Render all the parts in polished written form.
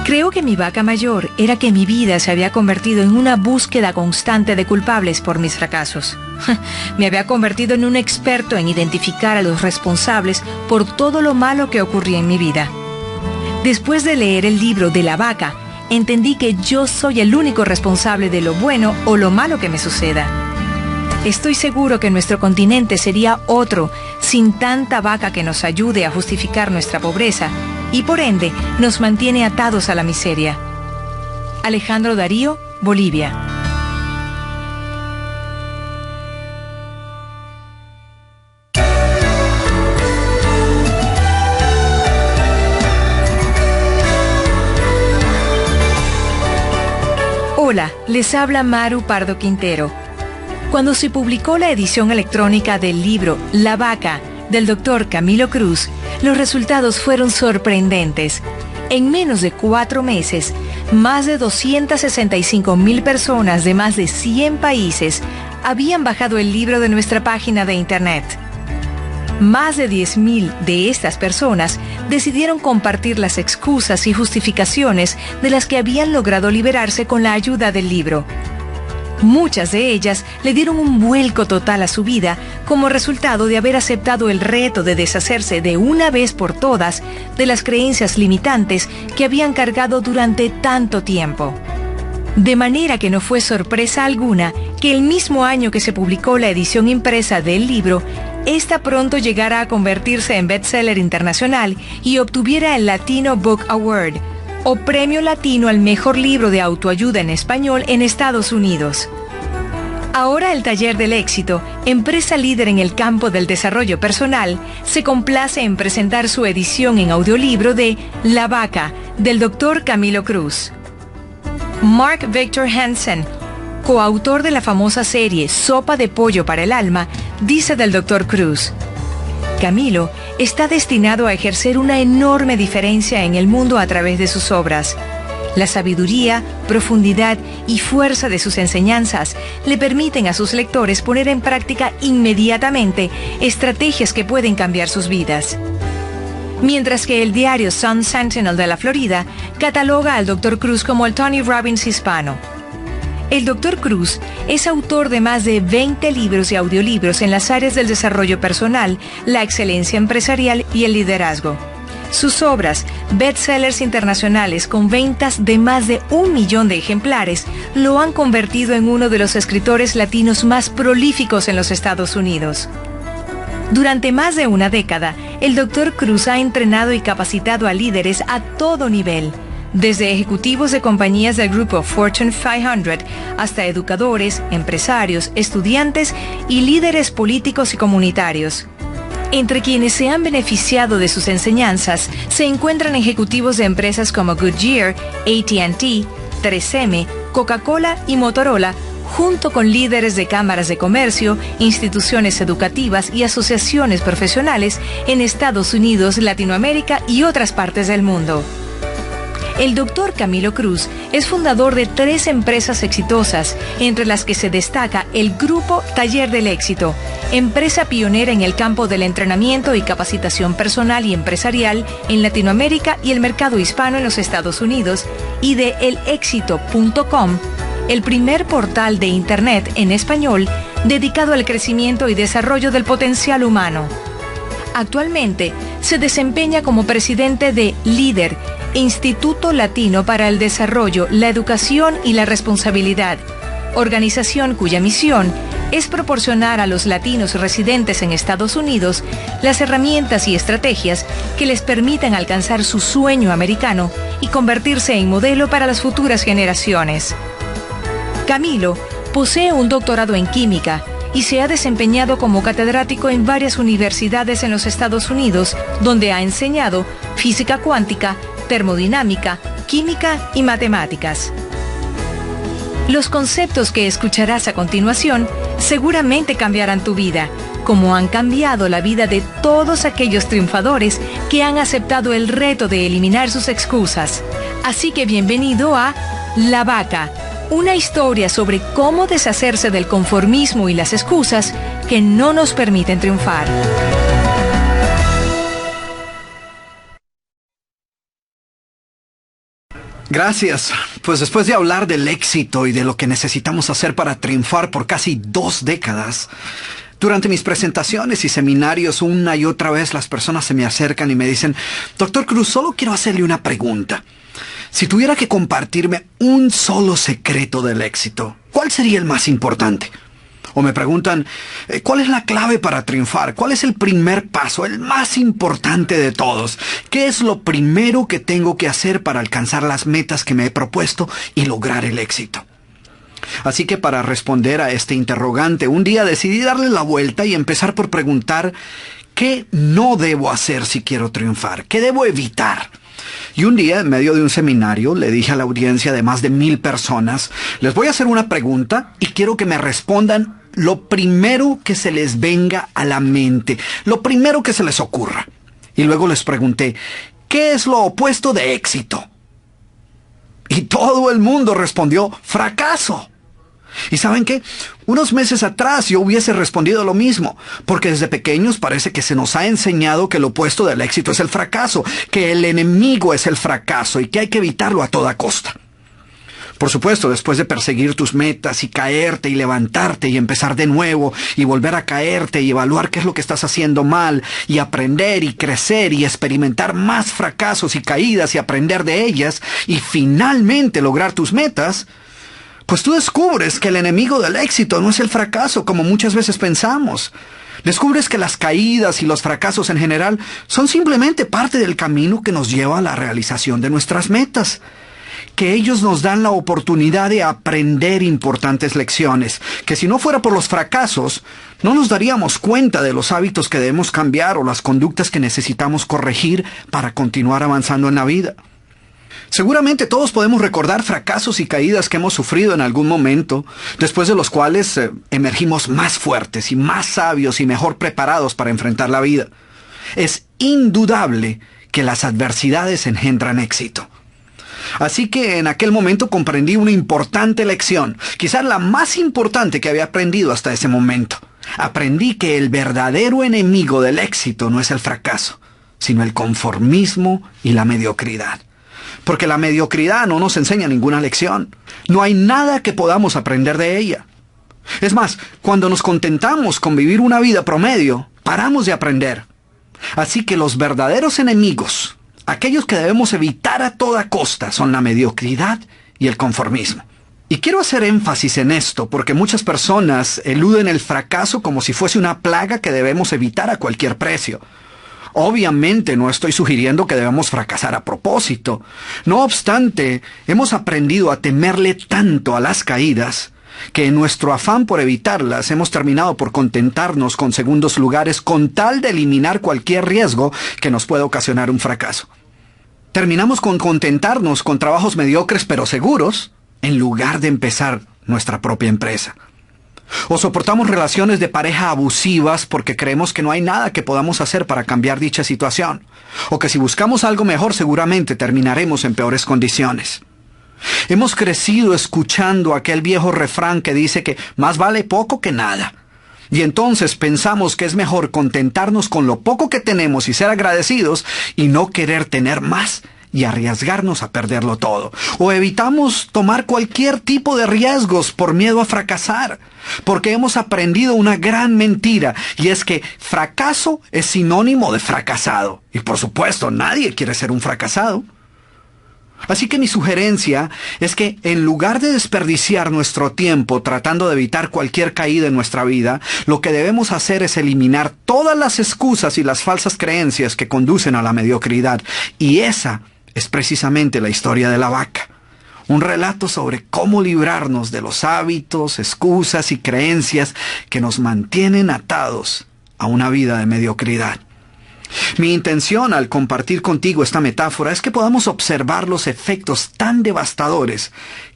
Creo que mi vaca mayor era que mi vida se había convertido en una búsqueda constante de culpables por mis fracasos. Me había convertido en un experto en identificar a los responsables por todo lo malo que ocurría en mi vida. Después de leer el libro de la vaca, entendí que yo soy el único responsable de lo bueno o lo malo que me suceda. Estoy seguro que nuestro continente sería otro sin tanta vaca que nos ayude a justificar nuestra pobreza y por ende nos mantiene atados a la miseria. Alejandro Darío, Bolivia. Hola, les habla Maru Pardo Quintero. Cuando se publicó la edición electrónica del libro La Vaca, del Dr. Camilo Cruz, los resultados fueron sorprendentes. En menos de 4 meses, más de 265,000 personas de más de 100 países habían bajado el libro de nuestra página de internet. Más de 10,000 de estas personas decidieron compartir las excusas y justificaciones de las que habían logrado liberarse con la ayuda del libro. Muchas de ellas le dieron un vuelco total a su vida como resultado de haber aceptado el reto de deshacerse de una vez por todas de las creencias limitantes que habían cargado durante tanto tiempo. De manera que no fue sorpresa alguna que el mismo año que se publicó la edición impresa del libro, esta pronto llegara a convertirse en bestseller internacional y obtuviera el Latino Book Award, o Premio Latino al Mejor Libro de Autoayuda en Español en Estados Unidos. Ahora el Taller del Éxito, empresa líder en el campo del desarrollo personal, se complace en presentar su edición en audiolibro de La Vaca, del Dr. Camilo Cruz. Mark Victor Hansen, coautor de la famosa serie Sopa de Pollo para el Alma, dice del Dr. Cruz: Camilo está destinado a ejercer una enorme diferencia en el mundo a través de sus obras. La sabiduría, profundidad y fuerza de sus enseñanzas le permiten a sus lectores poner en práctica inmediatamente estrategias que pueden cambiar sus vidas. Mientras que el diario Sun Sentinel de la Florida cataloga al Dr. Cruz como el Tony Robbins hispano. El Dr. Cruz es autor de más de 20 libros y audiolibros en las áreas del desarrollo personal, la excelencia empresarial y el liderazgo. Sus obras, bestsellers internacionales con ventas de más de 1 millón de ejemplares, lo han convertido en uno de los escritores latinos más prolíficos en los Estados Unidos. Durante más de una década, el Dr. Cruz ha entrenado y capacitado a líderes a todo nivel, desde ejecutivos de compañías del grupo Fortune 500 hasta educadores, empresarios, estudiantes y líderes políticos y comunitarios. Entre quienes se han beneficiado de sus enseñanzas se encuentran ejecutivos de empresas como Goodyear, AT&T, 3M, Coca-Cola y Motorola, junto con líderes de cámaras de comercio, instituciones educativas y asociaciones profesionales en Estados Unidos, Latinoamérica y otras partes del mundo. El Dr. Camilo Cruz es fundador de 3 empresas exitosas, entre las que se destaca el Grupo Taller del Éxito, empresa pionera en el campo del entrenamiento y capacitación personal y empresarial en Latinoamérica y el mercado hispano en los Estados Unidos, y de elexito.com, el primer portal de Internet en español dedicado al crecimiento y desarrollo del potencial humano. Actualmente se desempeña como presidente de Líder, Instituto Latino para el Desarrollo, la Educación y la Responsabilidad, organización cuya misión es proporcionar a los latinos residentes en Estados Unidos las herramientas y estrategias que les permitan alcanzar su sueño americano y convertirse en modelo para las futuras generaciones. Camilo posee un doctorado en química y se ha desempeñado como catedrático en varias universidades en los Estados Unidos, donde ha enseñado física cuántica, termodinámica, química y matemáticas. Los conceptos que escucharás a continuación seguramente cambiarán tu vida, como han cambiado la vida de todos aquellos triunfadores que han aceptado el reto de eliminar sus excusas. Así que bienvenido a La Vaca, una historia sobre cómo deshacerse del conformismo y las excusas que no nos permiten triunfar. Gracias. Pues después de hablar del éxito y de lo que necesitamos hacer para triunfar por casi 2 décadas, durante mis presentaciones y seminarios una y otra vez las personas se me acercan y me dicen, Dr. Cruz, solo quiero hacerle una pregunta. Si tuviera que compartirme un solo secreto del éxito, ¿cuál sería el más importante? O me preguntan, ¿cuál es la clave para triunfar? ¿Cuál es el primer paso, el más importante de todos? ¿Qué es lo primero que tengo que hacer para alcanzar las metas que me he propuesto y lograr el éxito? Así que para responder a este interrogante, un día decidí darle la vuelta y empezar por preguntar, ¿qué no debo hacer si quiero triunfar? ¿Qué debo evitar? Y un día, en medio de un seminario, le dije a la audiencia de más de 1000 personas, les voy a hacer una pregunta y quiero que me respondan lo primero que se les venga a la mente, lo primero que se les ocurra. Y luego les pregunté, ¿qué es lo opuesto de éxito? Y todo el mundo respondió, fracaso. ¿Y saben qué? Unos meses atrás yo hubiese respondido lo mismo, porque desde pequeños parece que se nos ha enseñado que lo opuesto del éxito es el fracaso, que el enemigo es el fracaso y que hay que evitarlo a toda costa. Por supuesto, después de perseguir tus metas y caerte y levantarte y empezar de nuevo y volver a caerte y evaluar qué es lo que estás haciendo mal y aprender y crecer y experimentar más fracasos y caídas y aprender de ellas y finalmente lograr tus metas, pues tú descubres que el enemigo del éxito no es el fracaso como muchas veces pensamos. Descubres que las caídas y los fracasos en general son simplemente parte del camino que nos lleva a la realización de nuestras metas. Que ellos nos dan la oportunidad de aprender importantes lecciones, que si no fuera por los fracasos, no nos daríamos cuenta de los hábitos que debemos cambiar o las conductas que necesitamos corregir para continuar avanzando en la vida. Seguramente todos podemos recordar fracasos y caídas que hemos sufrido en algún momento, después de los cuales emergimos más fuertes y más sabios y mejor preparados para enfrentar la vida. Es indudable que las adversidades engendran éxito. Así que en aquel momento comprendí una importante lección, quizás la más importante que había aprendido hasta ese momento. Aprendí que el verdadero enemigo del éxito no es el fracaso, sino el conformismo y la mediocridad. Porque la mediocridad no nos enseña ninguna lección. No hay nada que podamos aprender de ella. Es más, cuando nos contentamos con vivir una vida promedio, paramos de aprender. Así que los verdaderos enemigos, aquellos que debemos evitar a toda costa, son la mediocridad y el conformismo. Y quiero hacer énfasis en esto porque muchas personas eluden el fracaso como si fuese una plaga que debemos evitar a cualquier precio. Obviamente no estoy sugiriendo que debamos fracasar a propósito. No obstante, hemos aprendido a temerle tanto a las caídas que en nuestro afán por evitarlas hemos terminado por contentarnos con segundos lugares con tal de eliminar cualquier riesgo que nos pueda ocasionar un fracaso. Terminamos con contentarnos con trabajos mediocres pero seguros en lugar de empezar nuestra propia empresa. O soportamos relaciones de pareja abusivas porque creemos que no hay nada que podamos hacer para cambiar dicha situación. O que si buscamos algo mejor seguramente terminaremos en peores condiciones. Hemos crecido escuchando aquel viejo refrán que dice que más vale poco que nada. Y entonces pensamos que es mejor contentarnos con lo poco que tenemos y ser agradecidos y no querer tener más y arriesgarnos a perderlo todo. O evitamos tomar cualquier tipo de riesgos por miedo a fracasar, porque hemos aprendido una gran mentira, y es que fracaso es sinónimo de fracasado. Y por supuesto, nadie quiere ser un fracasado. Así que mi sugerencia es que en lugar de desperdiciar nuestro tiempo tratando de evitar cualquier caída en nuestra vida, lo que debemos hacer es eliminar todas las excusas y las falsas creencias que conducen a la mediocridad. Y esa es precisamente la historia de la vaca. Un relato sobre cómo librarnos de los hábitos, excusas y creencias que nos mantienen atados a una vida de mediocridad. Mi intención al compartir contigo esta metáfora es que podamos observar los efectos tan devastadores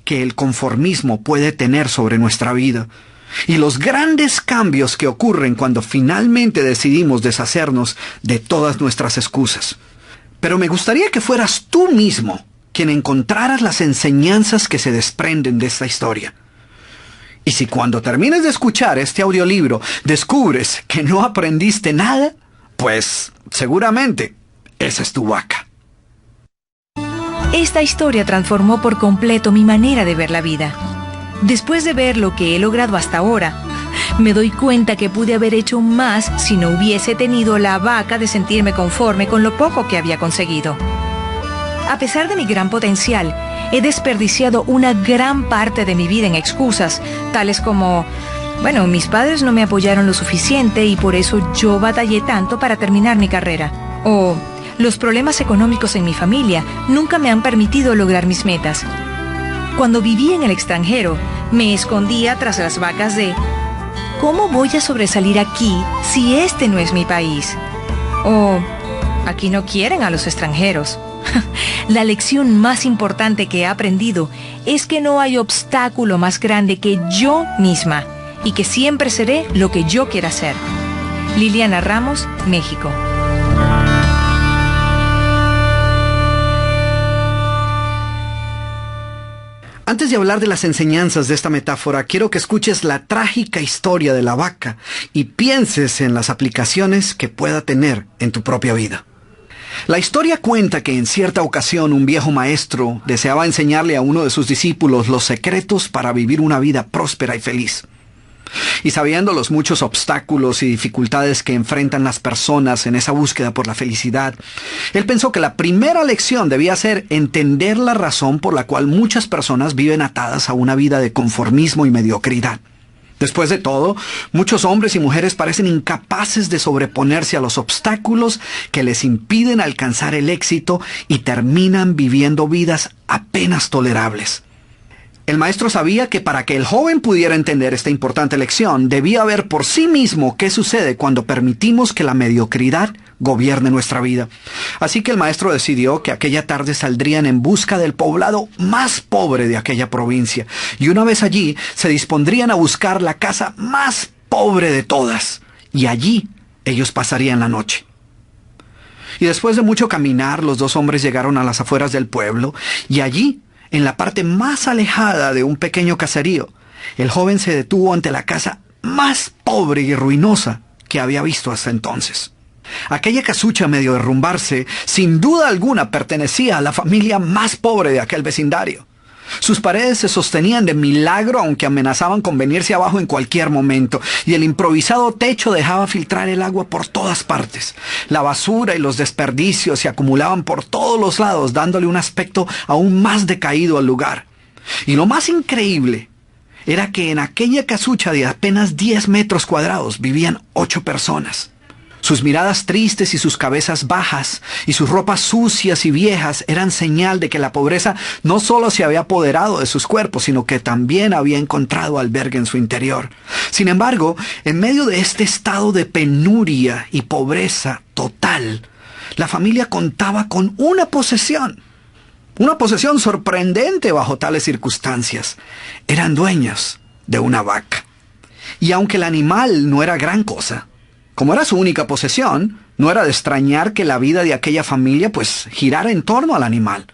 que el conformismo puede tener sobre nuestra vida y los grandes cambios que ocurren cuando finalmente decidimos deshacernos de todas nuestras excusas. Pero me gustaría que fueras tú mismo quien encontraras las enseñanzas que se desprenden de esta historia. Y si cuando termines de escuchar este audiolibro descubres que no aprendiste nada, pues seguramente esa es tu vaca. Esta historia transformó por completo mi manera de ver la vida. Después de ver lo que he logrado hasta ahora, me doy cuenta que pude haber hecho más si no hubiese tenido la vaca de sentirme conforme con lo poco que había conseguido. A pesar de mi gran potencial, he desperdiciado una gran parte de mi vida en excusas, tales como, bueno, mis padres no me apoyaron lo suficiente y por eso yo batallé tanto para terminar mi carrera. O los problemas económicos en mi familia nunca me han permitido lograr mis metas. Cuando viví en el extranjero, me escondía tras las vacas de ¿cómo voy a sobresalir aquí si este no es mi país? O aquí no quieren a los extranjeros. La lección más importante que he aprendido es que no hay obstáculo más grande que yo misma y que siempre seré lo que yo quiera ser. Liliana Ramos, México. Antes de hablar de las enseñanzas de esta metáfora, quiero que escuches la trágica historia de la vaca y pienses en las aplicaciones que pueda tener en tu propia vida. La historia cuenta que en cierta ocasión un viejo maestro deseaba enseñarle a uno de sus discípulos los secretos para vivir una vida próspera y feliz. Y sabiendo los muchos obstáculos y dificultades que enfrentan las personas en esa búsqueda por la felicidad, él pensó que la primera lección debía ser entender la razón por la cual muchas personas viven atadas a una vida de conformismo y mediocridad. Después de todo, muchos hombres y mujeres parecen incapaces de sobreponerse a los obstáculos que les impiden alcanzar el éxito y terminan viviendo vidas apenas tolerables. El maestro sabía que para que el joven pudiera entender esta importante lección, debía ver por sí mismo qué sucede cuando permitimos que la mediocridad gobierne nuestra vida. Así que el maestro decidió que aquella tarde saldrían en busca del poblado más pobre de aquella provincia, y una vez allí se dispondrían a buscar la casa más pobre de todas, y allí ellos pasarían la noche. Y después de mucho caminar, los dos hombres llegaron a las afueras del pueblo, y allí, en la parte más alejada de un pequeño caserío, el joven se detuvo ante la casa más pobre y ruinosa que había visto hasta entonces. Aquella casucha, medio derrumbarse, sin duda alguna pertenecía a la familia más pobre de aquel vecindario. Sus paredes se sostenían de milagro, aunque amenazaban con venirse abajo en cualquier momento, y el improvisado techo dejaba filtrar el agua por todas partes. La basura y los desperdicios se acumulaban por todos los lados, dándole un aspecto aún más decaído al lugar. Y lo más increíble era que en aquella casucha de apenas 10 metros cuadrados vivían 8 personas. Sus miradas tristes y sus cabezas bajas y sus ropas sucias y viejas eran señal de que la pobreza no solo se había apoderado de sus cuerpos, sino que también había encontrado albergue en su interior. Sin embargo, en medio de este estado de penuria y pobreza total, la familia contaba con una posesión sorprendente bajo tales circunstancias. Eran dueños de una vaca. Y aunque el animal no era gran cosa, como era su única posesión, no era de extrañar que la vida de aquella familia girara en torno al animal.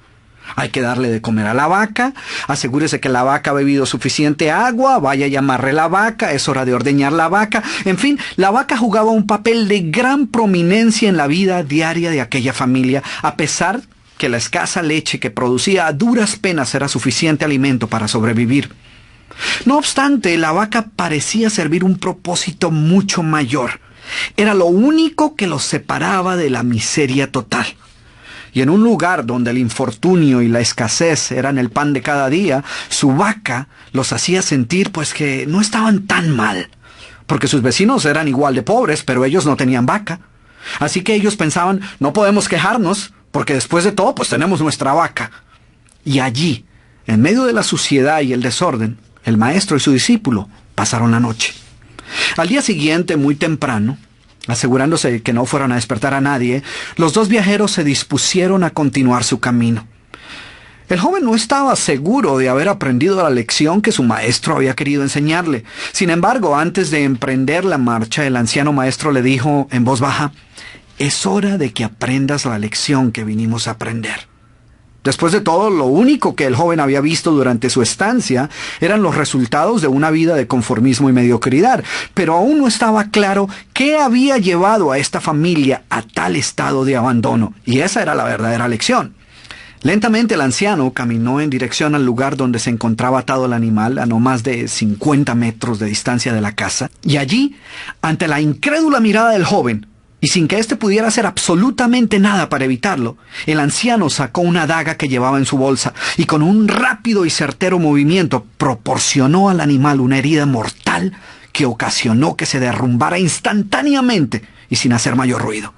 Hay que darle de comer a la vaca, asegúrese que la vaca ha bebido suficiente agua, vaya y amarre la vaca, es hora de ordeñar la vaca. En fin, la vaca jugaba un papel de gran prominencia en la vida diaria de aquella familia, a pesar que la escasa leche que producía a duras penas era suficiente alimento para sobrevivir. No obstante, la vaca parecía servir un propósito mucho mayor. Era lo único que los separaba de la miseria total. Y en un lugar donde el infortunio y la escasez eran el pan de cada día, su vaca los hacía sentir que no estaban tan mal. Porque sus vecinos eran igual de pobres, pero ellos no tenían vaca. Así que ellos pensaban, no podemos quejarnos, porque después de todo, tenemos nuestra vaca. Y allí, en medio de la suciedad y el desorden, el maestro y su discípulo pasaron la noche. Al día siguiente, muy temprano, asegurándose de que no fueran a despertar a nadie, los dos viajeros se dispusieron a continuar su camino. El joven no estaba seguro de haber aprendido la lección que su maestro había querido enseñarle. Sin embargo, antes de emprender la marcha, el anciano maestro le dijo en voz baja, «Es hora de que aprendas la lección que vinimos a aprender». Después de todo, lo único que el joven había visto durante su estancia eran los resultados de una vida de conformismo y mediocridad, pero aún no estaba claro qué había llevado a esta familia a tal estado de abandono, y esa era la verdadera lección. Lentamente el anciano caminó en dirección al lugar donde se encontraba atado el animal, a no más de 50 metros de distancia de la casa, y allí, ante la incrédula mirada del joven, y sin que éste pudiera hacer absolutamente nada para evitarlo, el anciano sacó una daga que llevaba en su bolsa y con un rápido y certero movimiento proporcionó al animal una herida mortal que ocasionó que se derrumbara instantáneamente y sin hacer mayor ruido.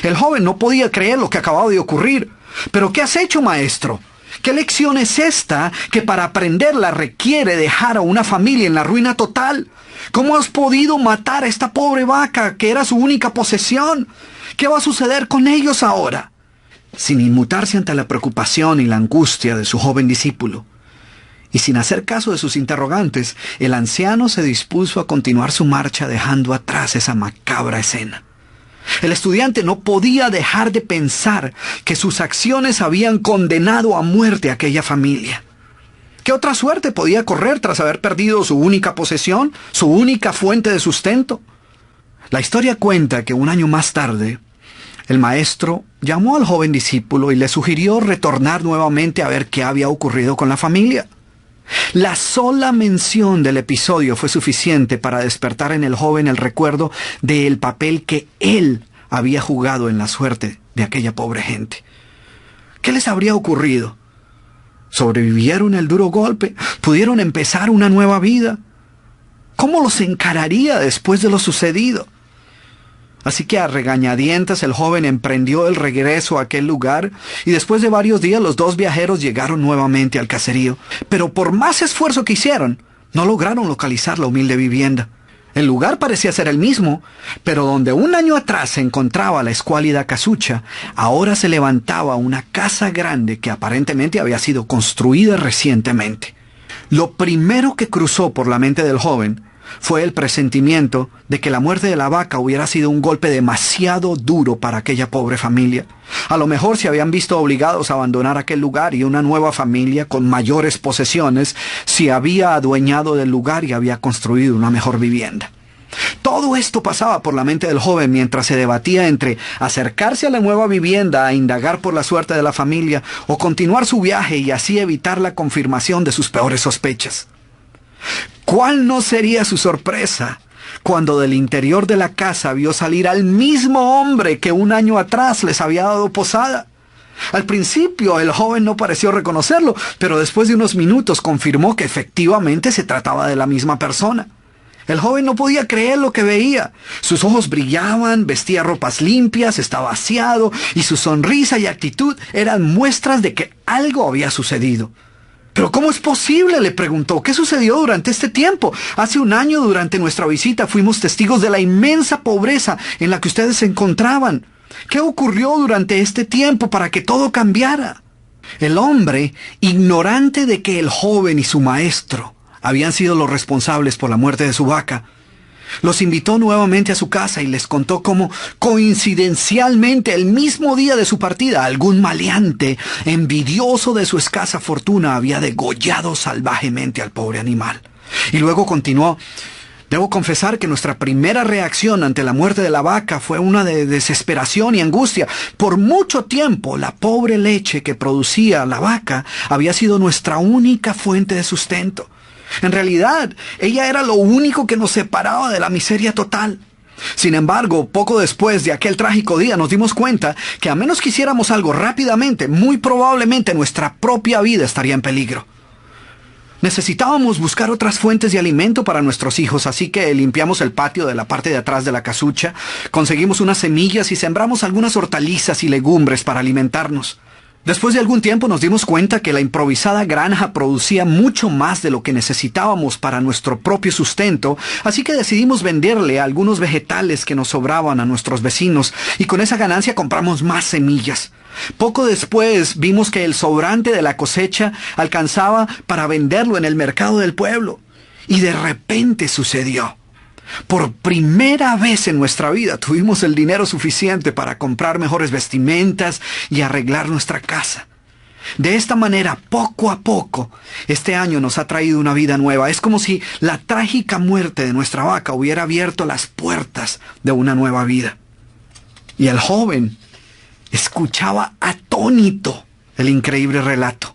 El joven no podía creer lo que acababa de ocurrir. «¿Pero qué has hecho, maestro? ¿Qué lección es esta que para aprenderla requiere dejar a una familia en la ruina total? ¿Cómo has podido matar a esta pobre vaca que era su única posesión? ¿Qué va a suceder con ellos ahora?» Sin inmutarse ante la preocupación y la angustia de su joven discípulo, y sin hacer caso de sus interrogantes, el anciano se dispuso a continuar su marcha dejando atrás esa macabra escena. El estudiante no podía dejar de pensar que sus acciones habían condenado a muerte a aquella familia. ¿Qué otra suerte podía correr tras haber perdido su única posesión, su única fuente de sustento? La historia cuenta que un año más tarde, el maestro llamó al joven discípulo y le sugirió retornar nuevamente a ver qué había ocurrido con la familia. La sola mención del episodio fue suficiente para despertar en el joven el recuerdo del papel que él había jugado en la suerte de aquella pobre gente. ¿Qué les habría ocurrido? ¿Sobrevivieron el duro golpe? ¿Pudieron empezar una nueva vida? ¿Cómo los encararía después de lo sucedido? Así que a regañadientes el joven emprendió el regreso a aquel lugar y después de varios días los dos viajeros llegaron nuevamente al caserío. Pero por más esfuerzo que hicieron, no lograron localizar la humilde vivienda. El lugar parecía ser el mismo, pero donde un año atrás se encontraba la escuálida casucha, ahora se levantaba una casa grande que aparentemente había sido construida recientemente. Lo primero que cruzó por la mente del joven fue el presentimiento de que la muerte de la vaca hubiera sido un golpe demasiado duro para aquella pobre familia. A lo mejor se habían visto obligados a abandonar aquel lugar y una nueva familia con mayores posesiones se había adueñado del lugar y había construido una mejor vivienda. Todo esto pasaba por la mente del joven mientras se debatía entre acercarse a la nueva vivienda a indagar por la suerte de la familia o continuar su viaje y así evitar la confirmación de sus peores sospechas. ¿Cuál no sería su sorpresa cuando del interior de la casa vio salir al mismo hombre que un año atrás les había dado posada? Al principio el joven no pareció reconocerlo, pero después de unos minutos confirmó que efectivamente se trataba de la misma persona. El joven no podía creer lo que veía. Sus ojos brillaban, vestía ropas limpias, estaba aseado y su sonrisa y actitud eran muestras de que algo había sucedido. «¿Pero cómo es posible?», le preguntó. «¿Qué sucedió durante este tiempo? Hace un año, durante nuestra visita, fuimos testigos de la inmensa pobreza en la que ustedes se encontraban. ¿Qué ocurrió durante este tiempo para que todo cambiara?». El hombre, ignorante de que el joven y su maestro habían sido los responsables por la muerte de su vaca, los invitó nuevamente a su casa y les contó cómo, coincidencialmente, el mismo día de su partida, algún maleante, envidioso de su escasa fortuna, había degollado salvajemente al pobre animal. Y luego continuó: «Debo confesar que nuestra primera reacción ante la muerte de la vaca fue una de desesperación y angustia. Por mucho tiempo, la pobre leche que producía la vaca había sido nuestra única fuente de sustento. En realidad, ella era lo único que nos separaba de la miseria total. Sin embargo, poco después de aquel trágico día nos dimos cuenta que a menos que hiciéramos algo rápidamente, muy probablemente nuestra propia vida estaría en peligro. Necesitábamos buscar otras fuentes de alimento para nuestros hijos, así que limpiamos el patio de la parte de atrás de la casucha, conseguimos unas semillas y sembramos algunas hortalizas y legumbres para alimentarnos. Después de algún tiempo nos dimos cuenta que la improvisada granja producía mucho más de lo que necesitábamos para nuestro propio sustento, así que decidimos venderle algunos vegetales que nos sobraban a nuestros vecinos y con esa ganancia compramos más semillas. Poco después vimos que el sobrante de la cosecha alcanzaba para venderlo en el mercado del pueblo. Y de repente sucedió. Por primera vez en nuestra vida tuvimos el dinero suficiente para comprar mejores vestimentas y arreglar nuestra casa. De esta manera, poco a poco, este año nos ha traído una vida nueva. Es como si la trágica muerte de nuestra vaca hubiera abierto las puertas de una nueva vida». Y el joven escuchaba atónito el increíble relato.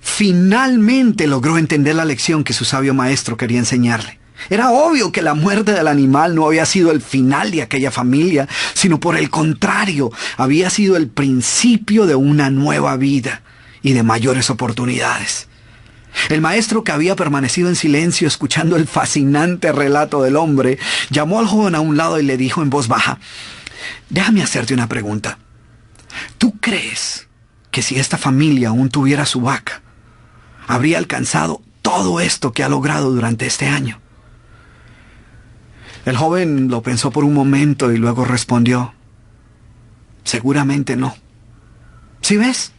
Finalmente logró entender la lección que su sabio maestro quería enseñarle. Era obvio que la muerte del animal no había sido el final de aquella familia, sino por el contrario, había sido el principio de una nueva vida y de mayores oportunidades. El maestro, que había permanecido en silencio escuchando el fascinante relato del hombre, llamó al joven a un lado y le dijo en voz baja: «Déjame hacerte una pregunta. ¿Tú crees que si esta familia aún tuviera su vaca, habría alcanzado todo esto que ha logrado durante este año?» El joven lo pensó por un momento y luego respondió: «Seguramente no. ¿Sí ves?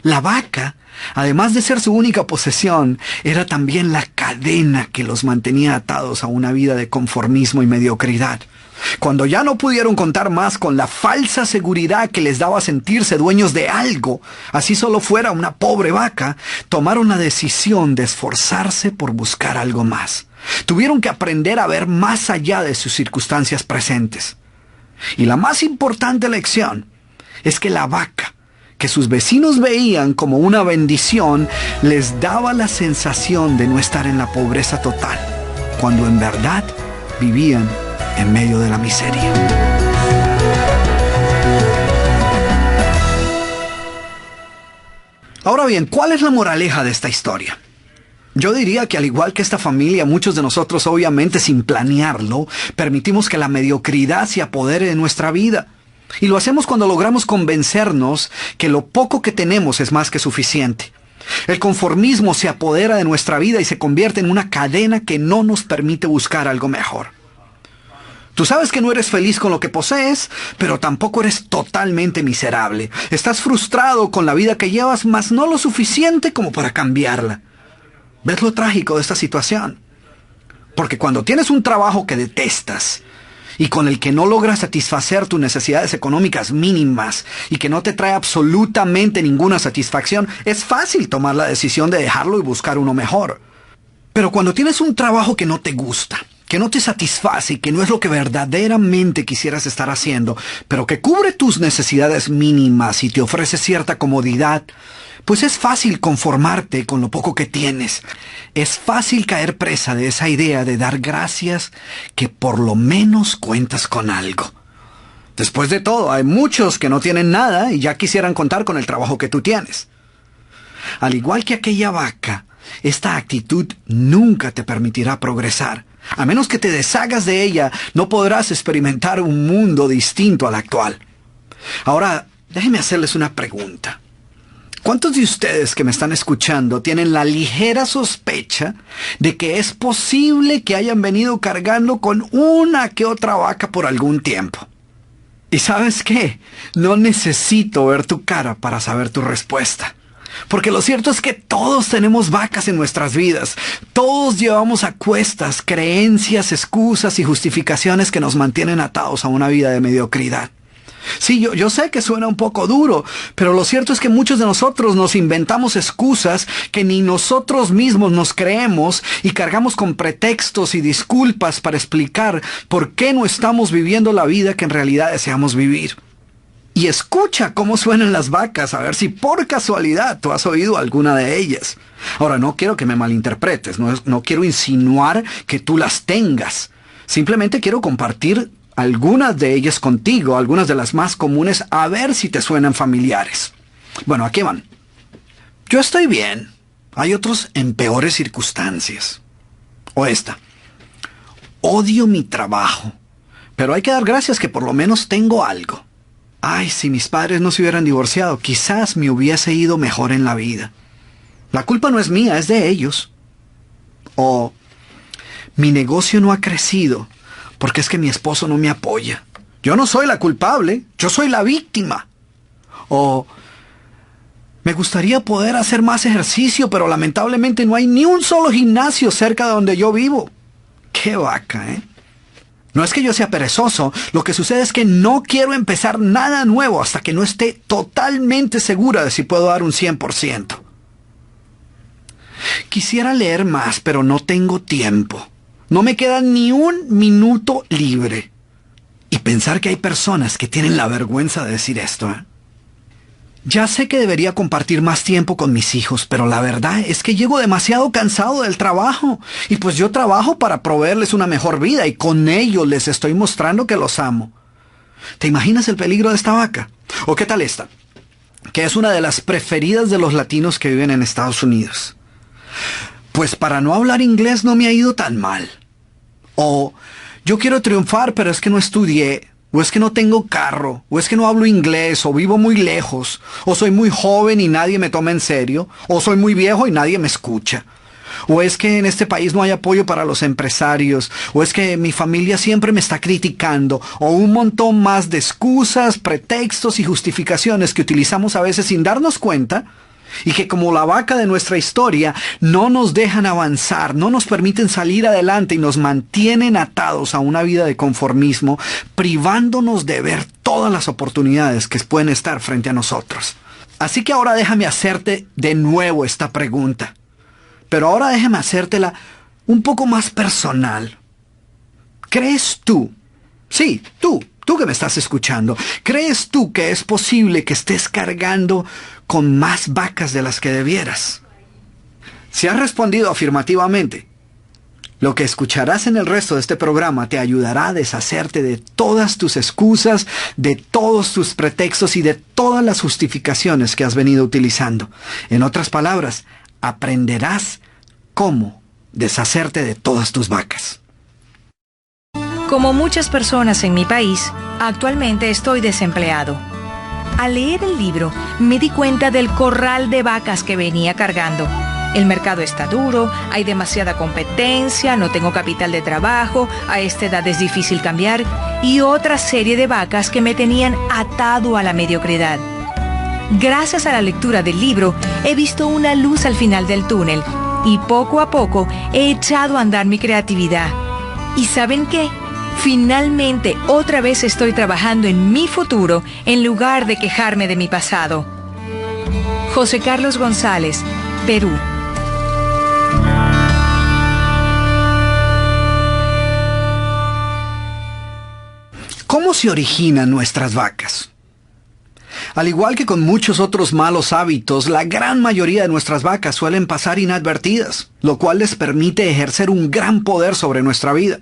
La vaca, además de ser su única posesión, era también la cadena que los mantenía atados a una vida de conformismo y mediocridad. Cuando ya no pudieron contar más con la falsa seguridad que les daba sentirse dueños de algo, así solo fuera una pobre vaca, tomaron la decisión de esforzarse por buscar algo más. Tuvieron que aprender a ver más allá de sus circunstancias presentes. Y la más importante lección es que la vaca, que sus vecinos veían como una bendición, les daba la sensación de no estar en la pobreza total, cuando en verdad vivían en medio de la miseria». Ahora bien, ¿cuál es la moraleja de esta historia? Yo diría que al igual que esta familia, muchos de nosotros, obviamente sin planearlo, permitimos que la mediocridad se apodere de nuestra vida. Y lo hacemos cuando logramos convencernos que lo poco que tenemos es más que suficiente. El conformismo se apodera de nuestra vida y se convierte en una cadena que no nos permite buscar algo mejor. Tú sabes que no eres feliz con lo que posees, pero tampoco eres totalmente miserable. Estás frustrado con la vida que llevas, mas no lo suficiente como para cambiarla. ¿Ves lo trágico de esta situación? Porque cuando tienes un trabajo que detestas y con el que no logras satisfacer tus necesidades económicas mínimas y que no te trae absolutamente ninguna satisfacción, es fácil tomar la decisión de dejarlo y buscar uno mejor. Pero cuando tienes un trabajo que no te gusta, que no te satisface y que no es lo que verdaderamente quisieras estar haciendo, pero que cubre tus necesidades mínimas y te ofrece cierta comodidad, pues es fácil conformarte con lo poco que tienes. Es fácil caer presa de esa idea de dar gracias que por lo menos cuentas con algo. Después de todo, hay muchos que no tienen nada y ya quisieran contar con el trabajo que tú tienes. Al igual que aquella vaca, esta actitud nunca te permitirá progresar. A menos que te deshagas de ella, no podrás experimentar un mundo distinto al actual. Ahora, déjenme hacerles una pregunta. ¿Cuántos de ustedes que me están escuchando tienen la ligera sospecha de que es posible que hayan venido cargando con una que otra vaca por algún tiempo? ¿Y sabes qué? No necesito ver tu cara para saber tu respuesta. Porque lo cierto es que todos tenemos vacas en nuestras vidas. Todos llevamos a cuestas creencias, excusas y justificaciones que nos mantienen atados a una vida de mediocridad. Sí, yo sé que suena un poco duro, pero lo cierto es que muchos de nosotros nos inventamos excusas que ni nosotros mismos nos creemos y cargamos con pretextos y disculpas para explicar por qué no estamos viviendo la vida que en realidad deseamos vivir. Y escucha cómo suenan las vacas, a ver si por casualidad tú has oído alguna de ellas. Ahora, no quiero que me malinterpretes, no quiero insinuar que tú las tengas. Simplemente quiero compartir algunas de ellas contigo, algunas de las más comunes, a ver si te suenan familiares. Bueno, aquí van. Yo estoy bien. Hay otros en peores circunstancias. O esta. Odio mi trabajo, pero hay que dar gracias que por lo menos tengo algo. Ay, si mis padres no se hubieran divorciado, quizás me hubiese ido mejor en la vida. La culpa no es mía, es de ellos. O mi negocio no ha crecido porque es que mi esposo no me apoya. Yo no soy la culpable, yo soy la víctima. O me gustaría poder hacer más ejercicio, pero lamentablemente no hay ni un solo gimnasio cerca de donde yo vivo. ¡Qué vaca, eh! No es que yo sea perezoso, lo que sucede es que no quiero empezar nada nuevo hasta que no esté totalmente segura de si puedo dar un 100%. Quisiera leer más, pero no tengo tiempo. No me queda ni un minuto libre. Y pensar que hay personas que tienen la vergüenza de decir esto, ¿eh? Ya sé que debería compartir más tiempo con mis hijos, pero la verdad es que llego demasiado cansado del trabajo. Y pues yo trabajo para proveerles una mejor vida y con ello les estoy mostrando que los amo. ¿Te imaginas el peligro de esta vaca? ¿O qué tal esta? Que es una de las preferidas de los latinos que viven en Estados Unidos. Pues para no hablar inglés no me ha ido tan mal. O yo quiero triunfar, pero es que no estudié. O es que no tengo carro, o es que no hablo inglés, o vivo muy lejos, o soy muy joven y nadie me toma en serio, o soy muy viejo y nadie me escucha. O es que en este país no hay apoyo para los empresarios, o es que mi familia siempre me está criticando, o un montón más de excusas, pretextos y justificaciones que utilizamos a veces sin darnos cuenta, y que como la vaca de nuestra historia no nos dejan avanzar, no nos permiten salir adelante y nos mantienen atados a una vida de conformismo, privándonos de ver todas las oportunidades que pueden estar frente a nosotros. Así que ahora déjame hacerte de nuevo esta pregunta, pero ahora déjame hacértela un poco más personal. ¿Crees tú? Sí, tú que me estás escuchando, ¿crees tú que es posible que estés cargando con más vacas de las que debieras? Si has respondido afirmativamente, lo que escucharás en el resto de este programa te ayudará a deshacerte de todas tus excusas, de todos tus pretextos y de todas las justificaciones que has venido utilizando. En otras palabras, aprenderás cómo deshacerte de todas tus vacas. Como muchas personas en mi país, actualmente estoy desempleado. Al leer el libro, me di cuenta del corral de vacas que venía cargando. El mercado está duro, hay demasiada competencia, no tengo capital de trabajo, a esta edad es difícil cambiar, y otra serie de vacas que me tenían atado a la mediocridad. Gracias a la lectura del libro, he visto una luz al final del túnel, y poco a poco he echado a andar mi creatividad. ¿Y saben qué? Finalmente, otra vez estoy trabajando en mi futuro en lugar de quejarme de mi pasado. José Carlos González, Perú. ¿Cómo se originan nuestras vacas? Al igual que con muchos otros malos hábitos, la gran mayoría de nuestras vacas suelen pasar inadvertidas, lo cual les permite ejercer un gran poder sobre nuestra vida.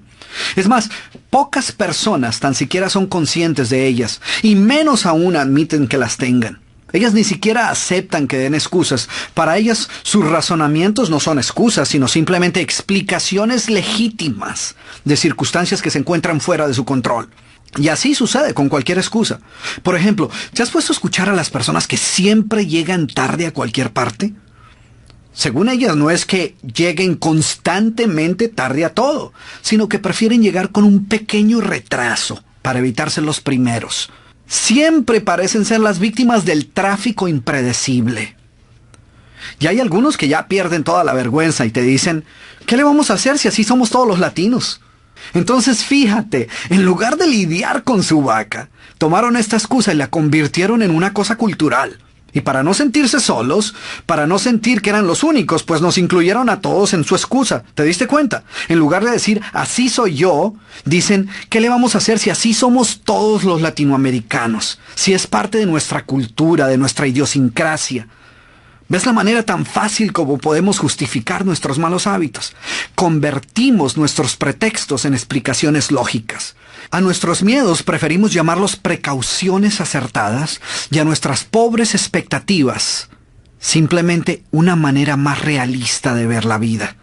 Es más, pocas personas tan siquiera son conscientes de ellas, y menos aún admiten que las tengan. Ellas ni siquiera aceptan que den excusas. Para ellas, sus razonamientos no son excusas, sino simplemente explicaciones legítimas de circunstancias que se encuentran fuera de su control. Y así sucede con cualquier excusa. Por ejemplo, ¿te has puesto a escuchar a las personas que siempre llegan tarde a cualquier parte? Según ellas, no es que lleguen constantemente tarde a todo, sino que prefieren llegar con un pequeño retraso para evitarse los primeros. Siempre parecen ser las víctimas del tráfico impredecible. Y hay algunos que ya pierden toda la vergüenza y te dicen, ¿qué le vamos a hacer si así somos todos los latinos? Entonces fíjate, en lugar de lidiar con su vaca, tomaron esta excusa y la convirtieron en una cosa cultural. Y para no sentirse solos, para no sentir que eran los únicos, pues nos incluyeron a todos en su excusa. ¿Te diste cuenta? En lugar de decir, así soy yo, dicen, ¿qué le vamos a hacer si así somos todos los latinoamericanos? Si es parte de nuestra cultura, de nuestra idiosincrasia. ¿Ves la manera tan fácil como podemos justificar nuestros malos hábitos? Convertimos nuestros pretextos en explicaciones lógicas. A nuestros miedos preferimos llamarlos precauciones acertadas y a nuestras pobres expectativas simplemente una manera más realista de ver la vida.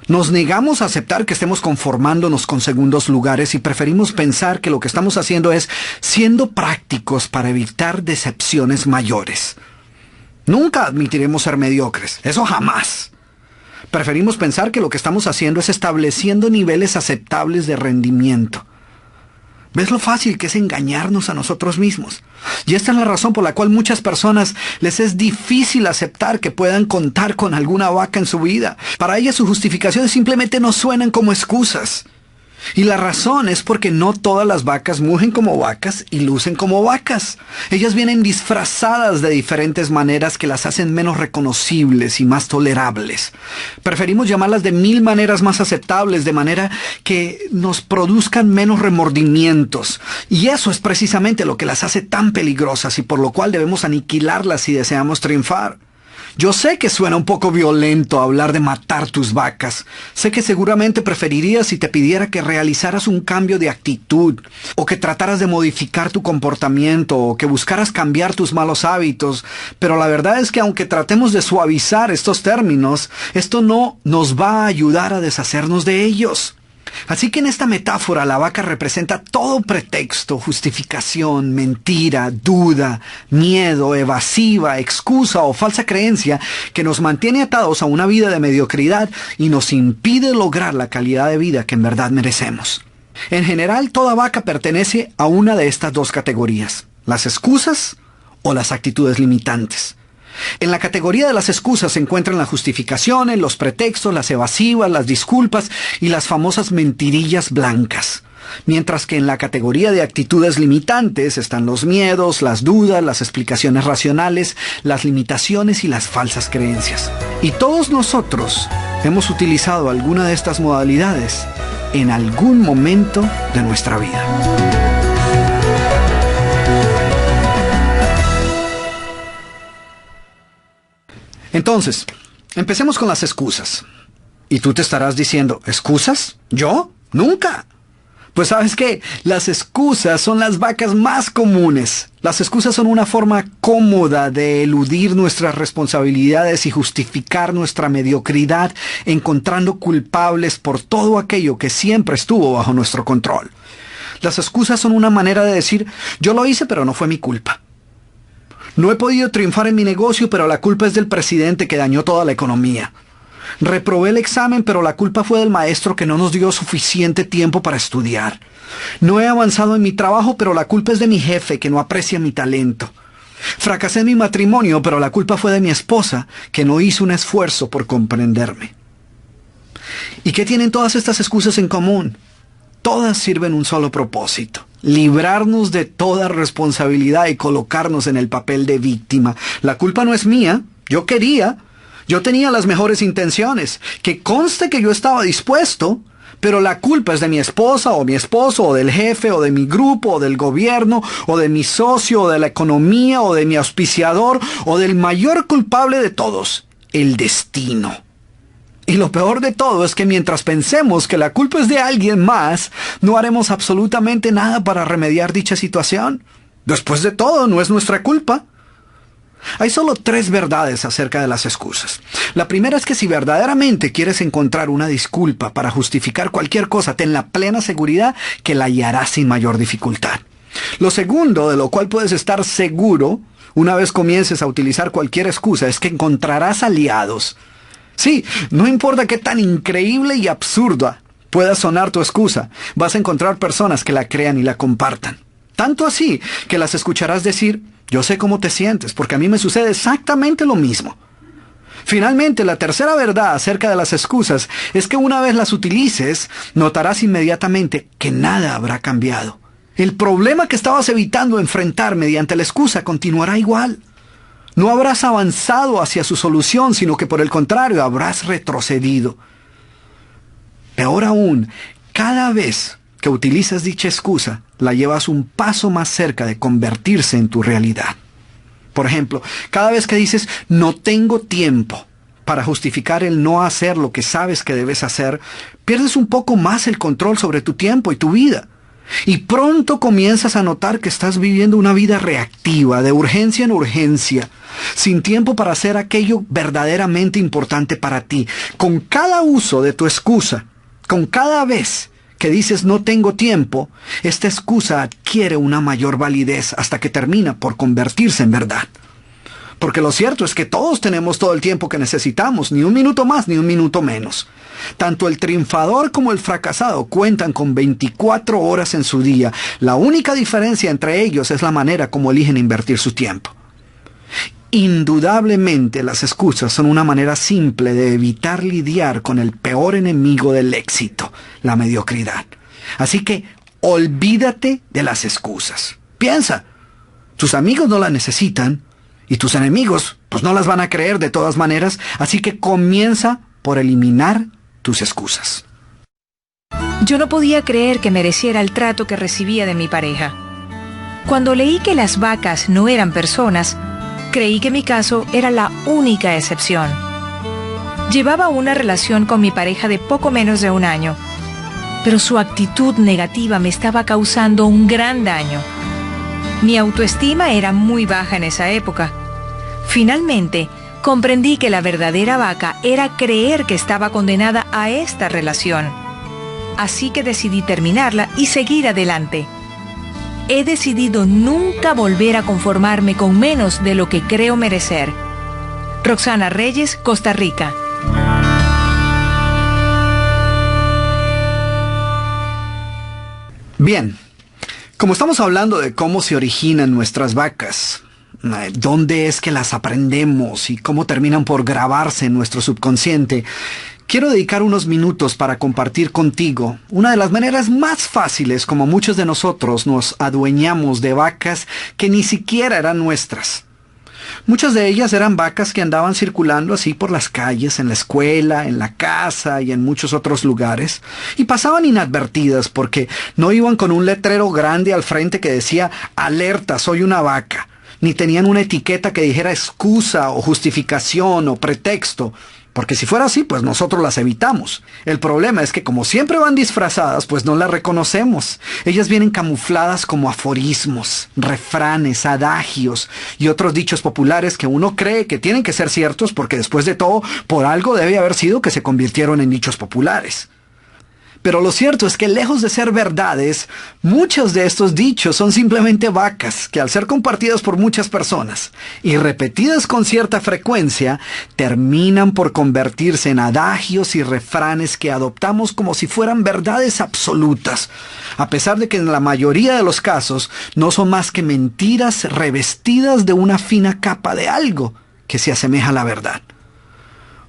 Nos negamos a aceptar que estemos conformándonos con segundos lugares y preferimos pensar que lo que estamos haciendo es siendo prácticos para evitar decepciones mayores. Nunca admitiremos ser mediocres, eso jamás. Preferimos pensar que lo que estamos haciendo es estableciendo niveles aceptables de rendimiento. ¿Ves lo fácil que es engañarnos a nosotros mismos? Y esta es la razón por la cual muchas personas les es difícil aceptar que puedan contar con alguna vaca en su vida. Para ellas sus justificaciones simplemente no suenan como excusas. Y la razón es porque no todas las vacas mugen como vacas y lucen como vacas. Ellas vienen disfrazadas de diferentes maneras que las hacen menos reconocibles y más tolerables. Preferimos llamarlas de 1000 maneras más aceptables, de manera que nos produzcan menos remordimientos. Y eso es precisamente lo que las hace tan peligrosas y por lo cual debemos aniquilarlas si deseamos triunfar. Yo sé que suena un poco violento hablar de matar tus vacas. Sé que seguramente preferirías si te pidiera que realizaras un cambio de actitud, o que trataras de modificar tu comportamiento, o que buscaras cambiar tus malos hábitos. Pero la verdad es que aunque tratemos de suavizar estos términos, esto no nos va a ayudar a deshacernos de ellos. Así que en esta metáfora la vaca representa todo pretexto, justificación, mentira, duda, miedo, evasiva, excusa o falsa creencia que nos mantiene atados a una vida de mediocridad y nos impide lograr la calidad de vida que en verdad merecemos. En general, toda vaca pertenece a una de estas dos categorías: las excusas o las actitudes limitantes. En la categoría de las excusas se encuentran las justificaciones, los pretextos, las evasivas, las disculpas y las famosas mentirillas blancas. Mientras que en la categoría de actitudes limitantes están los miedos, las dudas, las explicaciones racionales, las limitaciones y las falsas creencias. Y todos nosotros hemos utilizado alguna de estas modalidades en algún momento de nuestra vida. Entonces, empecemos con las excusas. Y tú te estarás diciendo, ¿excusas? ¿Yo? ¡Nunca! Pues ¿sabes qué? Las excusas son las vacas más comunes. Las excusas son una forma cómoda de eludir nuestras responsabilidades y justificar nuestra mediocridad, encontrando culpables por todo aquello que siempre estuvo bajo nuestro control. Las excusas son una manera de decir, yo lo hice pero no fue mi culpa. No he podido triunfar en mi negocio, pero la culpa es del presidente que dañó toda la economía. Reprobé el examen, pero la culpa fue del maestro que no nos dio suficiente tiempo para estudiar. No he avanzado en mi trabajo, pero la culpa es de mi jefe que no aprecia mi talento. Fracasé en mi matrimonio, pero la culpa fue de mi esposa que no hizo un esfuerzo por comprenderme. ¿Y qué tienen todas estas excusas en común? Todas sirven un solo propósito: librarnos de toda responsabilidad y colocarnos en el papel de víctima. La culpa no es mía, yo tenía las mejores intenciones, que conste que yo estaba dispuesto, pero la culpa es de mi esposa o mi esposo o del jefe o de mi grupo o del gobierno o de mi socio o de la economía o de mi auspiciador o del mayor culpable de todos, el destino. Y lo peor de todo es que mientras pensemos que la culpa es de alguien más, no haremos absolutamente nada para remediar dicha situación. Después de todo, no es nuestra culpa. Hay solo 3 verdades acerca de las excusas. La primera es que si verdaderamente quieres encontrar una disculpa para justificar cualquier cosa, ten la plena seguridad que la hallarás sin mayor dificultad. Lo segundo, de lo cual puedes estar seguro una vez comiences a utilizar cualquier excusa, es que encontrarás aliados. Sí, no importa qué tan increíble y absurda pueda sonar tu excusa, vas a encontrar personas que la crean y la compartan. Tanto así que las escucharás decir, yo sé cómo te sientes, porque a mí me sucede exactamente lo mismo. Finalmente, la tercera verdad acerca de las excusas es que una vez las utilices, notarás inmediatamente que nada habrá cambiado. El problema que estabas evitando enfrentar mediante la excusa continuará igual. No habrás avanzado hacia su solución, sino que por el contrario habrás retrocedido. Peor aún, cada vez que utilizas dicha excusa, la llevas un paso más cerca de convertirse en tu realidad. Por ejemplo, cada vez que dices, no tengo tiempo, para justificar el no hacer lo que sabes que debes hacer, pierdes un poco más el control sobre tu tiempo y tu vida. Y pronto comienzas a notar que estás viviendo una vida reactiva, de urgencia en urgencia, sin tiempo para hacer aquello verdaderamente importante para ti. Con cada uso de tu excusa, con cada vez que dices no tengo tiempo, esta excusa adquiere una mayor validez hasta que termina por convertirse en verdad. Porque lo cierto es que todos tenemos todo el tiempo que necesitamos, ni un minuto más ni un minuto menos. Tanto el triunfador como el fracasado cuentan con 24 horas en su día. La única diferencia entre ellos es la manera como eligen invertir su tiempo. Indudablemente las excusas son una manera simple de evitar lidiar con el peor enemigo del éxito, la mediocridad. Así que olvídate de las excusas. Piensa, tus amigos no las necesitan y tus enemigos pues no las van a creer de todas maneras, así que comienza por eliminar tus excusas. Yo no podía creer que mereciera el trato que recibía de mi pareja. Cuando leí que las vacas no eran personas, creí que mi caso era la única excepción. Llevaba una relación con mi pareja de poco menos de un año, pero su actitud negativa me estaba causando un gran daño. Mi autoestima era muy baja en esa época. Finalmente, comprendí que la verdadera vaca era creer que estaba condenada a esta relación. Así que decidí terminarla y seguir adelante. He decidido nunca volver a conformarme con menos de lo que creo merecer. Roxana Reyes, Costa Rica. Bien, como estamos hablando de cómo se originan nuestras vacas, dónde es que las aprendemos y cómo terminan por grabarse en nuestro subconsciente, quiero dedicar unos minutos para compartir contigo una de las maneras más fáciles como muchos de nosotros nos adueñamos de vacas que ni siquiera eran nuestras. Muchas de ellas eran vacas que andaban circulando así por las calles, en la escuela, en la casa y en muchos otros lugares, y pasaban inadvertidas porque no iban con un letrero grande al frente que decía «Alerta, soy una vaca», ni tenían una etiqueta que dijera excusa o justificación o pretexto, porque si fuera así, pues nosotros las evitamos. El problema es que como siempre van disfrazadas, pues no las reconocemos. Ellas vienen camufladas como aforismos, refranes, adagios y otros dichos populares que uno cree que tienen que ser ciertos porque después de todo, por algo debe haber sido que se convirtieron en dichos populares. Pero lo cierto es que lejos de ser verdades, muchos de estos dichos son simplemente vacas que al ser compartidas por muchas personas y repetidas con cierta frecuencia, terminan por convertirse en adagios y refranes que adoptamos como si fueran verdades absolutas, a pesar de que en la mayoría de los casos no son más que mentiras revestidas de una fina capa de algo que se asemeja a la verdad.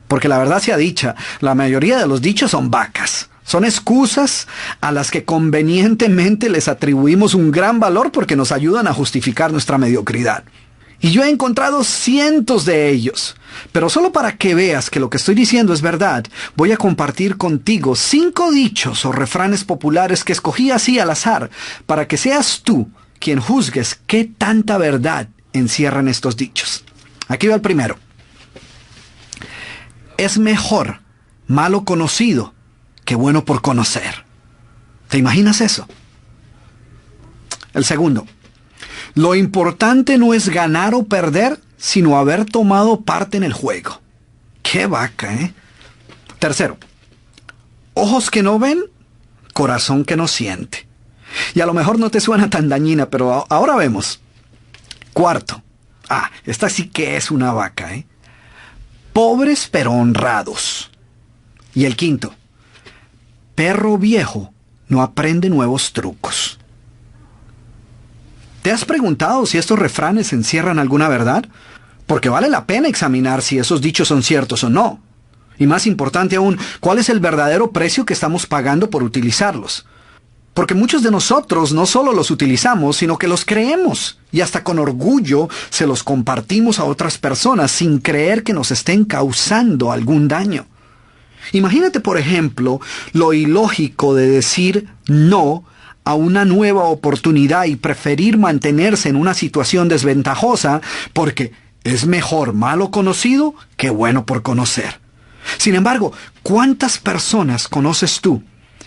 Porque la verdad sea dicha, la mayoría de los dichos son vacas. Son excusas a las que convenientemente les atribuimos un gran valor porque nos ayudan a justificar nuestra mediocridad. Y yo he encontrado cientos de ellos. Pero solo para que veas que lo que estoy diciendo es verdad, voy a compartir contigo 5 dichos o refranes populares que escogí así al azar, para que seas tú quien juzgues qué tanta verdad encierran estos dichos. Aquí va el primero. Es mejor malo conocido que bueno por conocer. ¿Te imaginas eso? El segundo. Lo importante no es ganar o perder, sino haber tomado parte en el juego. ¡Qué vaca, eh! Tercero. Ojos que no ven, corazón que no siente. Y a lo mejor no te suena tan dañina, pero ahora vemos. Cuarto. Esta sí que es una vaca, ¿eh? Pobres pero honrados. Y el quinto. Perro viejo no aprende nuevos trucos. ¿Te has preguntado si estos refranes encierran alguna verdad? Porque vale la pena examinar si esos dichos son ciertos o no. Y más importante aún, ¿cuál es el verdadero precio que estamos pagando por utilizarlos? Porque muchos de nosotros no solo los utilizamos, sino que los creemos. Y hasta con orgullo se los compartimos a otras personas sin creer que nos estén causando algún daño. Imagínate, por ejemplo, lo ilógico de decir no a una nueva oportunidad y preferir mantenerse en una situación desventajosa porque es mejor malo conocido que bueno por conocer. Sin embargo, ¿cuántas personas conoces tú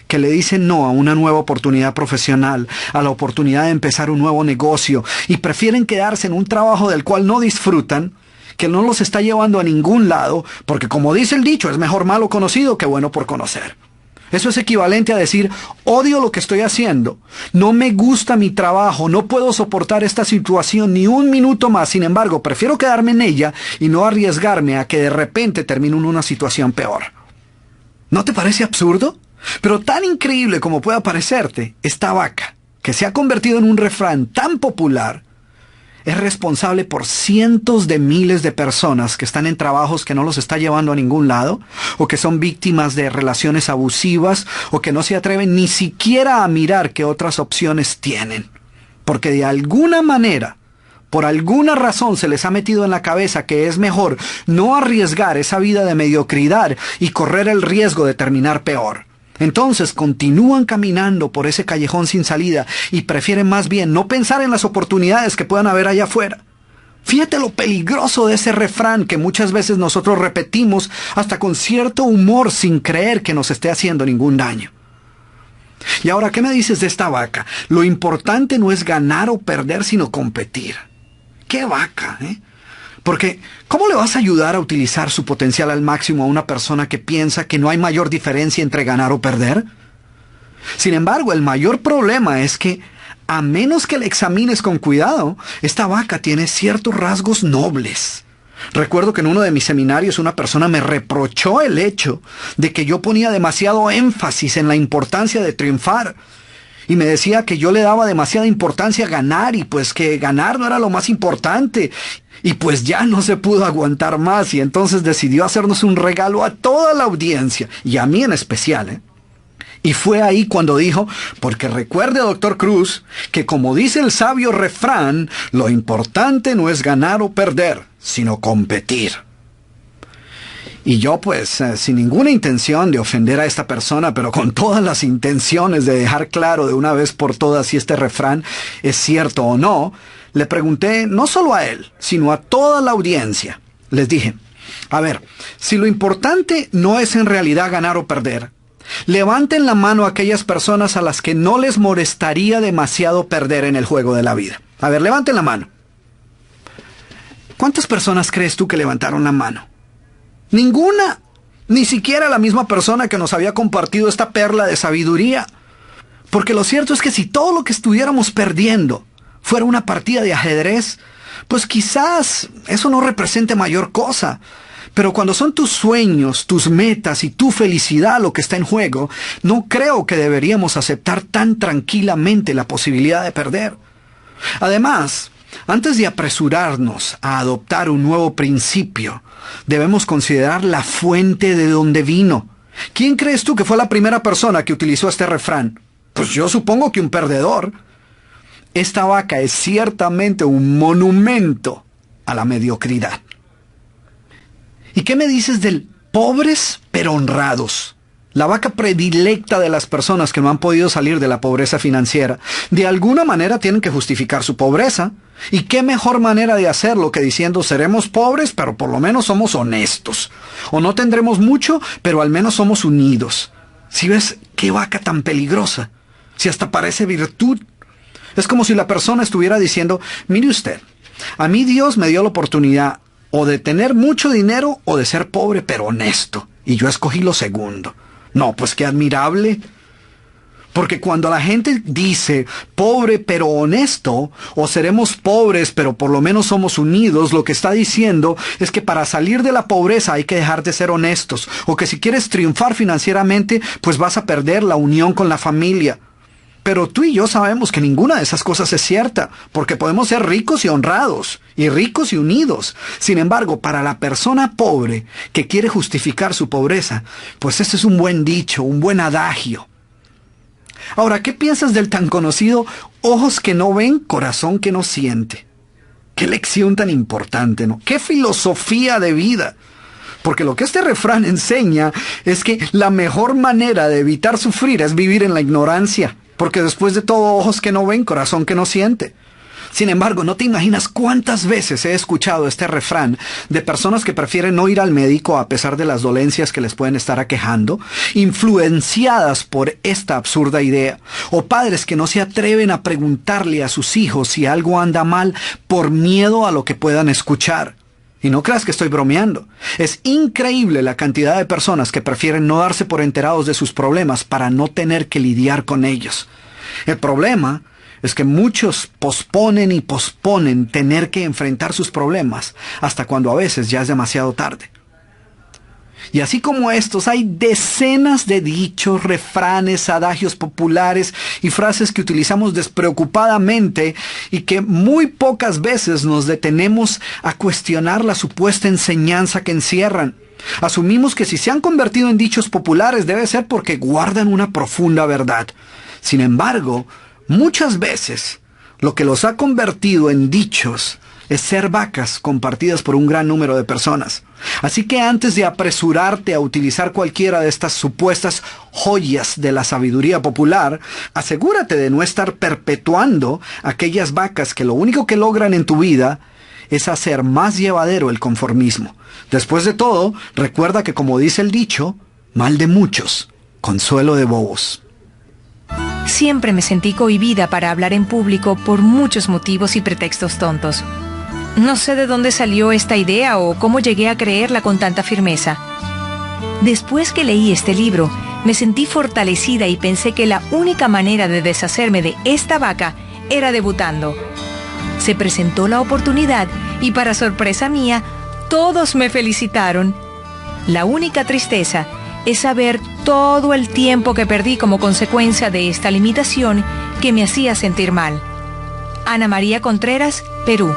que le dicen no a una nueva oportunidad profesional, a la oportunidad de empezar un nuevo negocio y prefieren quedarse en un trabajo del cual no disfrutan, que no los está llevando a ningún lado, porque como dice el dicho, es mejor malo conocido que bueno por conocer? Eso es equivalente a decir, odio lo que estoy haciendo, no me gusta mi trabajo, no puedo soportar esta situación ni un minuto más, sin embargo, prefiero quedarme en ella y no arriesgarme a que de repente termine en una situación peor. ¿No te parece absurdo? Pero tan increíble como pueda parecerte, esta vaca, que se ha convertido en un refrán tan popular, es responsable por cientos de miles de personas que están en trabajos que no los está llevando a ningún lado, o que son víctimas de relaciones abusivas, o que no se atreven ni siquiera a mirar qué otras opciones tienen. Porque de alguna manera, por alguna razón se les ha metido en la cabeza que es mejor no arriesgar esa vida de mediocridad y correr el riesgo de terminar peor. Entonces continúan caminando por ese callejón sin salida y prefieren más bien no pensar en las oportunidades que puedan haber allá afuera. Fíjate lo peligroso de ese refrán que muchas veces nosotros repetimos hasta con cierto humor sin creer que nos esté haciendo ningún daño. Y ahora, ¿qué me dices de esta vaca? Lo importante no es ganar o perder, sino competir. ¡Qué vaca, eh! Porque, ¿cómo le vas a ayudar a utilizar su potencial al máximo a una persona que piensa que no hay mayor diferencia entre ganar o perder? Sin embargo, el mayor problema es que, a menos que la examines con cuidado, esta vaca tiene ciertos rasgos nobles. Recuerdo que en uno de mis seminarios una persona me reprochó el hecho de que yo ponía demasiado énfasis en la importancia de triunfar. Y me decía que yo le daba demasiada importancia a ganar y pues que ganar no era lo más importante. Y pues ya no se pudo aguantar más y entonces decidió hacernos un regalo a toda la audiencia y a mí en especial, ¿eh? Y fue ahí cuando dijo, porque recuerde, doctor Cruz, que como dice el sabio refrán, lo importante no es ganar o perder, sino competir. Y yo pues, sin ninguna intención de ofender a esta persona, pero con todas las intenciones de dejar claro de una vez por todas si este refrán es cierto o no, le pregunté no solo a él, sino a toda la audiencia. Les dije, a ver, si lo importante no es en realidad ganar o perder, levanten la mano a aquellas personas a las que no les molestaría demasiado perder en el juego de la vida. A ver, levanten la mano. ¿Cuántas personas crees tú que levantaron la mano? Ninguna. Ni siquiera la misma persona que nos había compartido esta perla de sabiduría. Porque lo cierto es que si todo lo que estuviéramos perdiendo fuera una partida de ajedrez, pues quizás eso no represente mayor cosa. Pero cuando son tus sueños, tus metas y tu felicidad lo que está en juego, no creo que deberíamos aceptar tan tranquilamente la posibilidad de perder. Además, antes de apresurarnos a adoptar un nuevo principio, debemos considerar la fuente de donde vino. ¿Quién crees tú que fue la primera persona que utilizó este refrán? Pues yo supongo que un perdedor. Esta vaca es ciertamente un monumento a la mediocridad. ¿Y qué me dices del pobres pero honrados? La vaca predilecta de las personas que no han podido salir de la pobreza financiera. De alguna manera tienen que justificar su pobreza. ¿Y qué mejor manera de hacerlo que diciendo seremos pobres, pero por lo menos somos honestos? O no tendremos mucho, pero al menos somos unidos. ¿Sí ves qué vaca tan peligrosa? Si hasta parece virtud. Es como si la persona estuviera diciendo, mire usted, a mí Dios me dio la oportunidad o de tener mucho dinero o de ser pobre pero honesto. Y yo escogí lo segundo. No, pues qué admirable. Porque cuando la gente dice pobre pero honesto, o seremos pobres pero por lo menos somos unidos, lo que está diciendo es que para salir de la pobreza hay que dejar de ser honestos. O que si quieres triunfar financieramente, pues vas a perder la unión con la familia. Pero tú y yo sabemos que ninguna de esas cosas es cierta, porque podemos ser ricos y honrados, y ricos y unidos. Sin embargo, para la persona pobre que quiere justificar su pobreza, pues este es un buen dicho, un buen adagio. Ahora, ¿qué piensas del tan conocido ojos que no ven, corazón que no siente? Qué lección tan importante, ¿no? Qué filosofía de vida. Porque lo que este refrán enseña es que la mejor manera de evitar sufrir es vivir en la ignorancia. Porque después de todo, ojos que no ven, corazón que no siente. Sin embargo, no te imaginas cuántas veces he escuchado este refrán de personas que prefieren no ir al médico a pesar de las dolencias que les pueden estar aquejando, influenciadas por esta absurda idea. O padres que no se atreven a preguntarle a sus hijos si algo anda mal por miedo a lo que puedan escuchar. Y no creas que estoy bromeando. Es increíble la cantidad de personas que prefieren no darse por enterados de sus problemas para no tener que lidiar con ellos. El problema es que muchos posponen y posponen tener que enfrentar sus problemas hasta cuando a veces ya es demasiado tarde. Y así como estos, hay decenas de dichos, refranes, adagios populares y frases que utilizamos despreocupadamente y que muy pocas veces nos detenemos a cuestionar la supuesta enseñanza que encierran. Asumimos que si se han convertido en dichos populares debe ser porque guardan una profunda verdad. Sin embargo, muchas veces lo que los ha convertido en dichos es ser vacas compartidas por un gran número de personas. Así que antes de apresurarte a utilizar cualquiera de estas supuestas joyas de la sabiduría popular, asegúrate de no estar perpetuando aquellas vacas que lo único que logran en tu vida es hacer más llevadero el conformismo. Después de todo, recuerda que como dice el dicho, mal de muchos, consuelo de bobos. Siempre me sentí cohibida para hablar en público por muchos motivos y pretextos tontos. No sé de dónde salió esta idea o cómo llegué a creerla con tanta firmeza. Después que leí este libro, me sentí fortalecida y pensé que la única manera de deshacerme de esta vaca era debutando. Se presentó la oportunidad y para sorpresa mía, todos me felicitaron. La única tristeza es saber todo el tiempo que perdí como consecuencia de esta limitación que me hacía sentir mal. Ana María Contreras, Perú.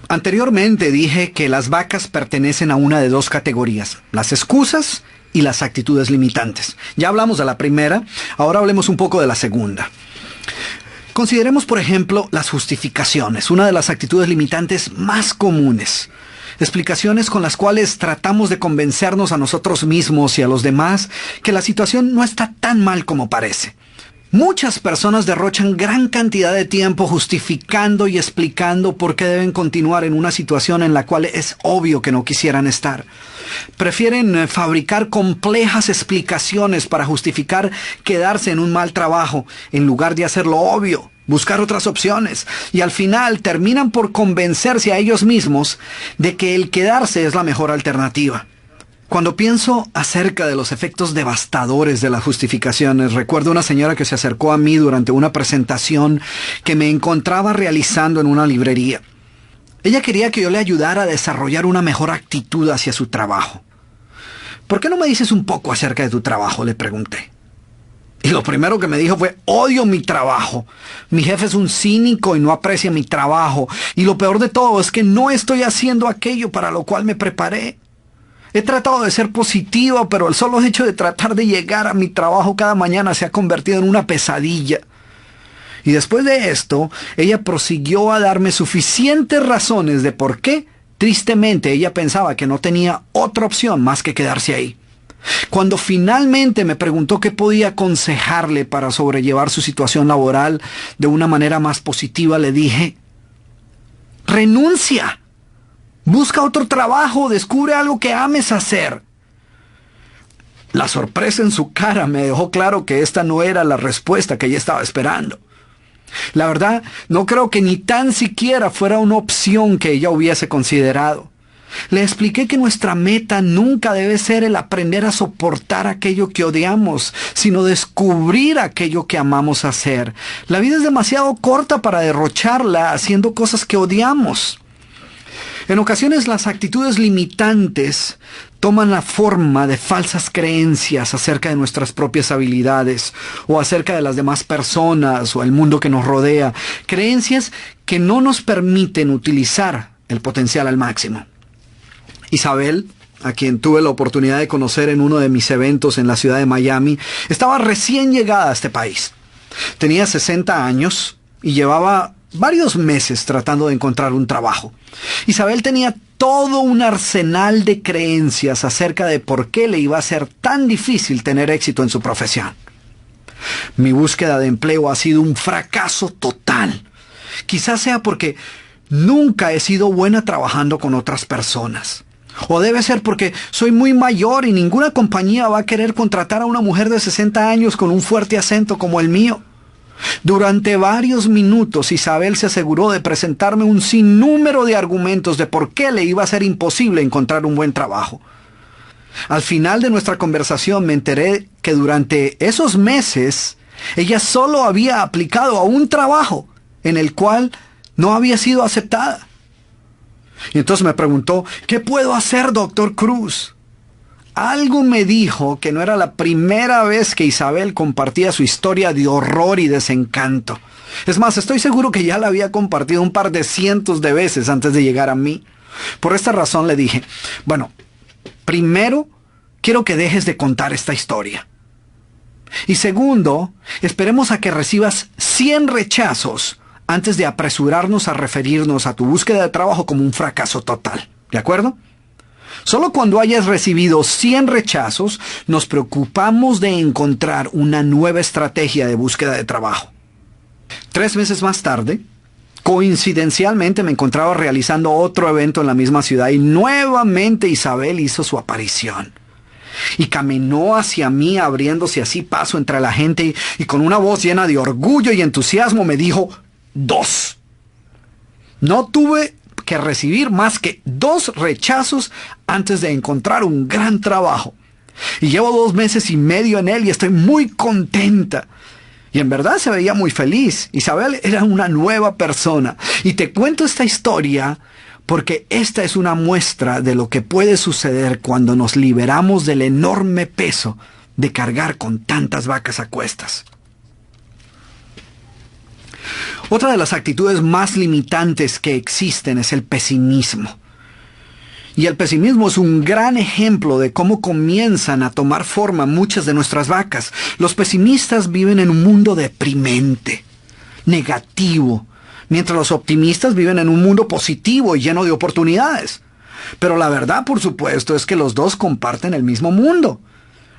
Anteriormente dije que las vacas pertenecen a una de dos categorías, las excusas y las actitudes limitantes. Ya hablamos de la primera, ahora hablemos un poco de la segunda. Consideremos, por ejemplo, las justificaciones, una de las actitudes limitantes más comunes. Explicaciones con las cuales tratamos de convencernos a nosotros mismos y a los demás que la situación no está tan mal como parece. Muchas personas derrochan gran cantidad de tiempo justificando y explicando por qué deben continuar en una situación en la cual es obvio que no quisieran estar. Prefieren fabricar complejas explicaciones para justificar quedarse en un mal trabajo, en lugar de hacer lo obvio, buscar otras opciones, y al final terminan por convencerse a ellos mismos de que el quedarse es la mejor alternativa. Cuando pienso acerca de los efectos devastadores de las justificaciones, recuerdo una señora que se acercó a mí durante una presentación que me encontraba realizando en una librería. Ella quería que yo le ayudara a desarrollar una mejor actitud hacia su trabajo. ¿Por qué no me dices un poco acerca de tu trabajo?, le pregunté. Y lo primero que me dijo fue: odio mi trabajo. Mi jefe es un cínico y no aprecia mi trabajo. Y lo peor de todo es que no estoy haciendo aquello para lo cual me preparé. He tratado de ser positivo, pero el solo hecho de tratar de llegar a mi trabajo cada mañana se ha convertido en una pesadilla. Y después de esto, ella prosiguió a darme suficientes razones de por qué, tristemente, ella pensaba que no tenía otra opción más que quedarse ahí. Cuando finalmente me preguntó qué podía aconsejarle para sobrellevar su situación laboral de una manera más positiva, le dije: renuncia. Busca otro trabajo, descubre algo que ames hacer. La sorpresa en su cara me dejó claro que esta no era la respuesta que ella estaba esperando. La verdad, no creo que ni tan siquiera fuera una opción que ella hubiese considerado. Le expliqué que nuestra meta nunca debe ser el aprender a soportar aquello que odiamos, sino descubrir aquello que amamos hacer. La vida es demasiado corta para derrocharla haciendo cosas que odiamos. En ocasiones las actitudes limitantes toman la forma de falsas creencias acerca de nuestras propias habilidades o acerca de las demás personas o el mundo que nos rodea. Creencias que no nos permiten utilizar el potencial al máximo. Isabel, a quien tuve la oportunidad de conocer en uno de mis eventos en la ciudad de Miami, estaba recién llegada a este país. Tenía 60 años y llevaba varios meses tratando de encontrar un trabajo. Isabel tenía todo un arsenal de creencias acerca de por qué le iba a ser tan difícil tener éxito en su profesión. Mi búsqueda de empleo ha sido un fracaso total. Quizás sea porque nunca he sido buena trabajando con otras personas. O debe ser porque soy muy mayor y ninguna compañía va a querer contratar a una mujer de 60 años con un fuerte acento como el mío. Durante varios minutos Isabel se aseguró de presentarme un sinnúmero de argumentos de por qué le iba a ser imposible encontrar un buen trabajo. Al final de nuestra conversación me enteré que durante esos meses ella solo había aplicado a un trabajo en el cual no había sido aceptada. Y entonces me preguntó, ¿qué puedo hacer, doctor Cruz? Algo me dijo que no era la primera vez que Isabel compartía su historia de horror y desencanto. Es más, estoy seguro que ya la había compartido un par de cientos de veces antes de llegar a mí. Por esta razón le dije, bueno, primero, quiero que dejes de contar esta historia. Y segundo, esperemos a que recibas 100 rechazos antes de apresurarnos a referirnos a tu búsqueda de trabajo como un fracaso total. ¿De acuerdo? Solo cuando hayas recibido 100 rechazos, nos preocupamos de encontrar una nueva estrategia de búsqueda de trabajo. 3 meses más tarde, coincidencialmente me encontraba realizando otro evento en la misma ciudad y nuevamente Isabel hizo su aparición. Y caminó hacia mí abriéndose así paso entre la gente y con una voz llena de orgullo y entusiasmo me dijo 2. No tuve que recibir más que 2 rechazos antes de encontrar un gran trabajo. Y llevo 2 meses y medio en él y estoy muy contenta. Y en verdad se veía muy feliz. Isabel era una nueva persona. Y te cuento esta historia porque esta es una muestra de lo que puede suceder cuando nos liberamos del enorme peso de cargar con tantas vacas a cuestas. Otra de las actitudes más limitantes que existen es el pesimismo. Y el pesimismo es un gran ejemplo de cómo comienzan a tomar forma muchas de nuestras vacas. Los pesimistas viven en un mundo deprimente, negativo, mientras los optimistas viven en un mundo positivo y lleno de oportunidades. Pero la verdad, por supuesto, es que los dos comparten el mismo mundo.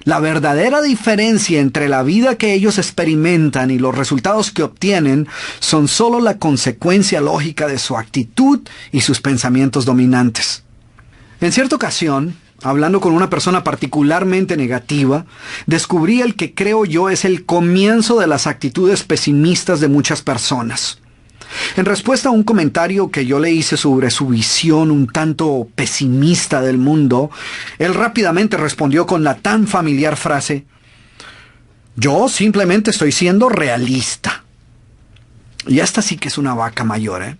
La verdadera diferencia entre la vida que ellos experimentan y los resultados que obtienen son solo la consecuencia lógica de su actitud y sus pensamientos dominantes. En cierta ocasión, hablando con una persona particularmente negativa, descubrí el que creo yo es el comienzo de las actitudes pesimistas de muchas personas. En respuesta a un comentario que yo le hice sobre su visión un tanto pesimista del mundo, él rápidamente respondió con la tan familiar frase, yo simplemente estoy siendo realista. Y esta sí que es una vaca mayor, ¿eh?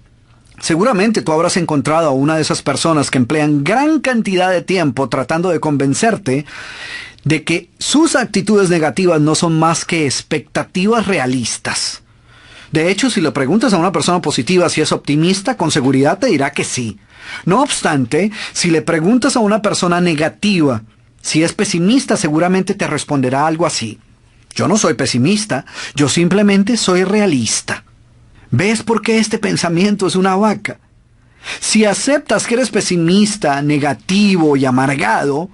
Seguramente tú habrás encontrado a una de esas personas que emplean gran cantidad de tiempo tratando de convencerte de que sus actitudes negativas no son más que expectativas realistas. De hecho, si le preguntas a una persona positiva si es optimista, con seguridad te dirá que sí. No obstante, si le preguntas a una persona negativa si es pesimista, seguramente te responderá algo así. Yo no soy pesimista, yo simplemente soy realista. ¿Ves por qué este pensamiento es una vaca? Si aceptas que eres pesimista, negativo y amargado,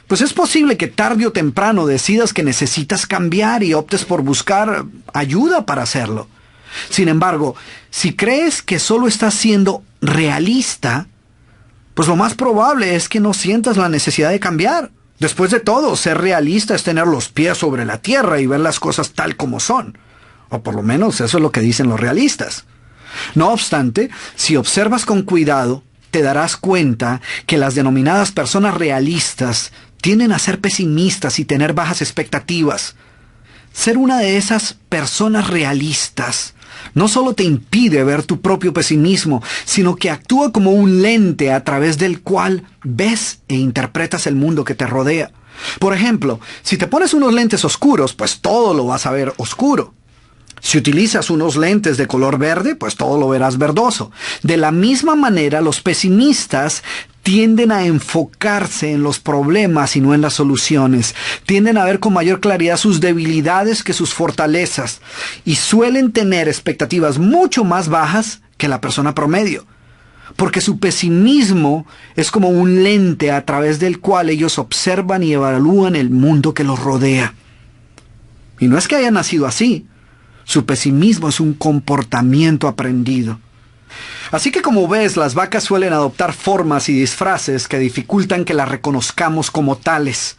pues es posible que tarde o temprano decidas que necesitas cambiar y optes por buscar ayuda para hacerlo. Sin embargo, si crees que solo estás siendo realista, pues lo más probable es que no sientas la necesidad de cambiar. Después de todo, ser realista es tener los pies sobre la tierra y ver las cosas tal como son. O por lo menos eso es lo que dicen los realistas. No obstante, si observas con cuidado, te darás cuenta que las denominadas personas realistas tienden a ser pesimistas y tener bajas expectativas. Ser una de esas personas realistas no solo te impide ver tu propio pesimismo, sino que actúa como un lente a través del cual ves e interpretas el mundo que te rodea. Por ejemplo, si te pones unos lentes oscuros, pues todo lo vas a ver oscuro. Si utilizas unos lentes de color verde, pues todo lo verás verdoso. De la misma manera, los pesimistas tienden a enfocarse en los problemas y no en las soluciones. Tienden a ver con mayor claridad sus debilidades que sus fortalezas. Y suelen tener expectativas mucho más bajas que la persona promedio. Porque su pesimismo es como un lente a través del cual ellos observan y evalúan el mundo que los rodea. Y no es que hayan nacido así. Su pesimismo es un comportamiento aprendido. Así que como ves, las vacas suelen adoptar formas y disfraces que dificultan que las reconozcamos como tales.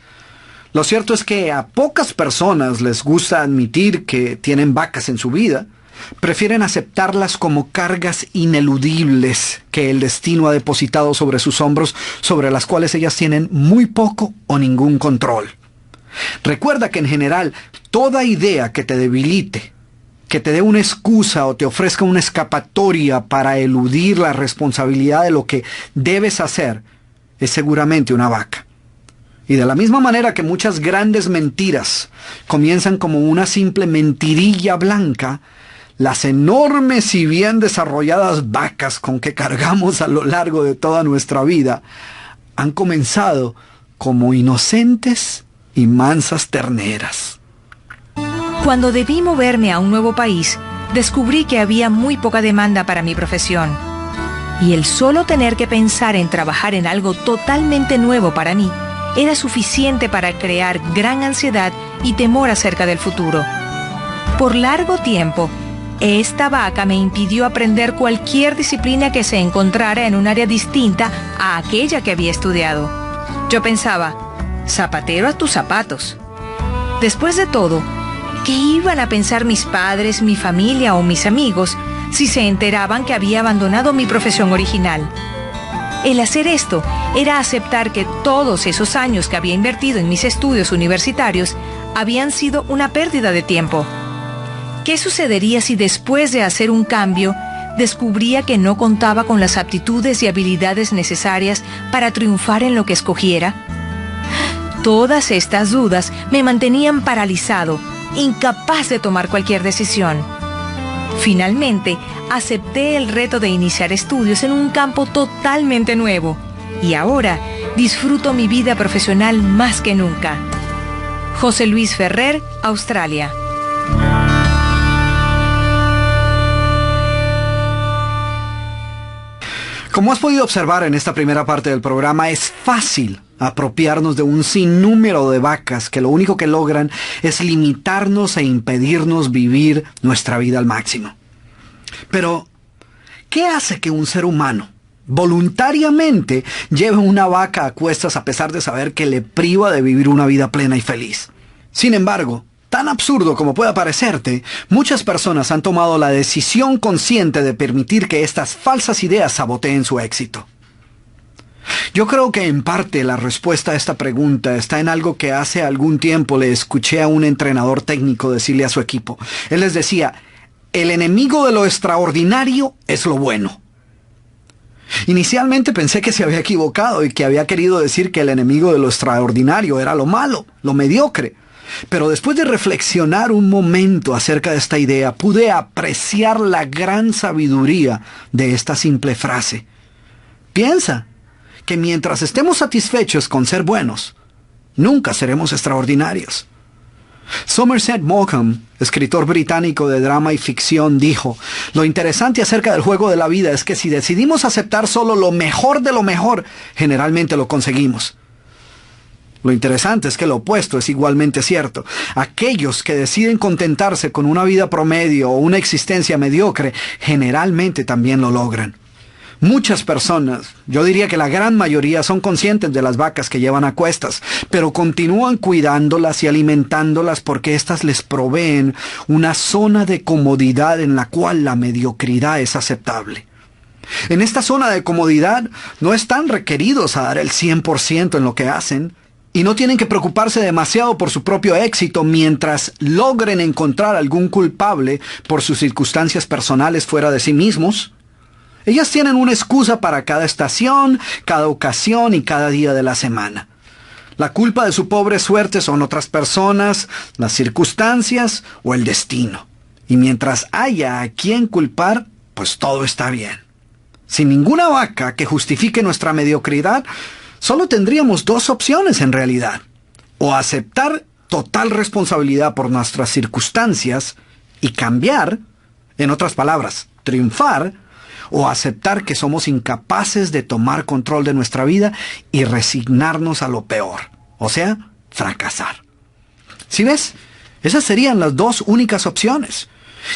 Lo cierto es que a pocas personas les gusta admitir que tienen vacas en su vida. Prefieren aceptarlas como cargas ineludibles que el destino ha depositado sobre sus hombros, sobre las cuales ellas tienen muy poco o ningún control. Recuerda que en general, toda idea que te debilite que te dé una excusa o te ofrezca una escapatoria para eludir la responsabilidad de lo que debes hacer, es seguramente una vaca. Y de la misma manera que muchas grandes mentiras comienzan como una simple mentirilla blanca, las enormes y bien desarrolladas vacas con que cargamos a lo largo de toda nuestra vida han comenzado como inocentes y mansas terneras. Cuando debí moverme a un nuevo país, descubrí que había muy poca demanda para mi profesión. Y el solo tener que pensar en trabajar en algo totalmente nuevo para mí era suficiente para crear gran ansiedad y temor acerca del futuro. Por largo tiempo, esta vaca me impidió aprender cualquier disciplina que se encontrara en un área distinta a aquella que había estudiado. Yo pensaba, zapatero a tus zapatos. Después de todo, ¿qué iban a pensar mis padres, mi familia o mis amigos si se enteraban que había abandonado mi profesión original? El hacer esto era aceptar que todos esos años que había invertido en mis estudios universitarios habían sido una pérdida de tiempo. ¿Qué sucedería si después de hacer un cambio descubría que no contaba con las aptitudes y habilidades necesarias para triunfar en lo que escogiera? Todas estas dudas me mantenían paralizado, incapaz de tomar cualquier decisión. Finalmente, acepté el reto de iniciar estudios en un campo totalmente nuevo y ahora disfruto mi vida profesional más que nunca. José Luis Ferrer, Australia. Como has podido observar en esta primera parte del programa, es fácil apropiarnos de un sinnúmero de vacas que lo único que logran es limitarnos e impedirnos vivir nuestra vida al máximo. Pero, ¿qué hace que un ser humano voluntariamente lleve una vaca a cuestas a pesar de saber que le priva de vivir una vida plena y feliz? Sin embargo, tan absurdo como pueda parecerte, muchas personas han tomado la decisión consciente de permitir que estas falsas ideas saboteen su éxito. Yo creo que en parte la respuesta a esta pregunta está en algo que hace algún tiempo le escuché a un entrenador técnico decirle a su equipo. Él les decía, el enemigo de lo extraordinario es lo bueno. Inicialmente pensé que se había equivocado y que había querido decir que el enemigo de lo extraordinario era lo malo, lo mediocre. Pero después de reflexionar un momento acerca de esta idea, pude apreciar la gran sabiduría de esta simple frase. Piensa que mientras estemos satisfechos con ser buenos, nunca seremos extraordinarios. Somerset Maugham, escritor británico de drama y ficción, dijo, lo interesante acerca del juego de la vida es que si decidimos aceptar solo lo mejor de lo mejor, generalmente lo conseguimos. Lo interesante es que lo opuesto es igualmente cierto. Aquellos que deciden contentarse con una vida promedio o una existencia mediocre, generalmente también lo logran. Muchas personas, yo diría que la gran mayoría, son conscientes de las vacas que llevan a cuestas, pero continúan cuidándolas y alimentándolas porque éstas les proveen una zona de comodidad en la cual la mediocridad es aceptable. En esta zona de comodidad no están requeridos a dar el 100% en lo que hacen, y no tienen que preocuparse demasiado por su propio éxito mientras logren encontrar algún culpable por sus circunstancias personales fuera de sí mismos. Ellas tienen una excusa para cada estación, cada ocasión y cada día de la semana. La culpa de su pobre suerte son otras personas, las circunstancias o el destino. Y mientras haya a quien culpar, pues todo está bien. Sin ninguna vaca que justifique nuestra mediocridad, solo tendríamos dos opciones en realidad. O aceptar total responsabilidad por nuestras circunstancias y cambiar, en otras palabras, triunfar, o aceptar que somos incapaces de tomar control de nuestra vida y resignarnos a lo peor, o sea, fracasar. ¿Sí ves? Esas serían las dos únicas opciones.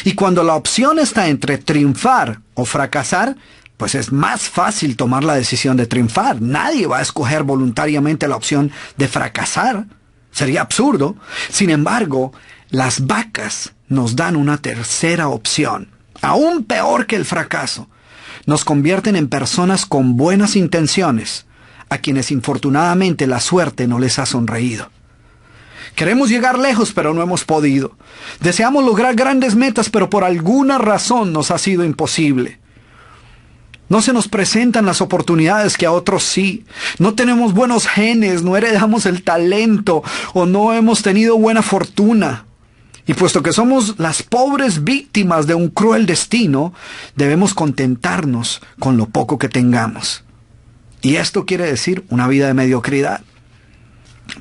Y cuando la opción está entre triunfar o fracasar, pues es más fácil tomar la decisión de triunfar. Nadie va a escoger voluntariamente la opción de fracasar. Sería absurdo. Sin embargo, las vacas nos dan una tercera opción, aún peor que el fracaso. Nos convierten en personas con buenas intenciones, a quienes infortunadamente la suerte no les ha sonreído. Queremos llegar lejos, pero no hemos podido. Deseamos lograr grandes metas, pero por alguna razón nos ha sido imposible. No se nos presentan las oportunidades que a otros sí. No tenemos buenos genes, no heredamos el talento o no hemos tenido buena fortuna. Y puesto que somos las pobres víctimas de un cruel destino, debemos contentarnos con lo poco que tengamos. Y esto quiere decir una vida de mediocridad.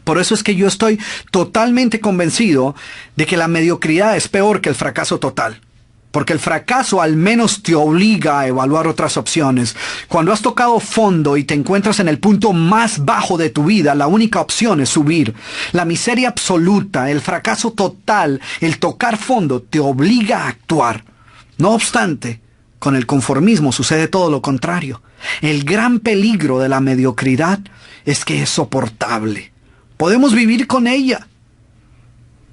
Por eso es que yo estoy totalmente convencido de que la mediocridad es peor que el fracaso total. Porque el fracaso al menos te obliga a evaluar otras opciones. Cuando has tocado fondo y te encuentras en el punto más bajo de tu vida, la única opción es subir. La miseria absoluta, el fracaso total, el tocar fondo, te obliga a actuar. No obstante, con el conformismo sucede todo lo contrario. El gran peligro de la mediocridad es que es soportable. Podemos vivir con ella.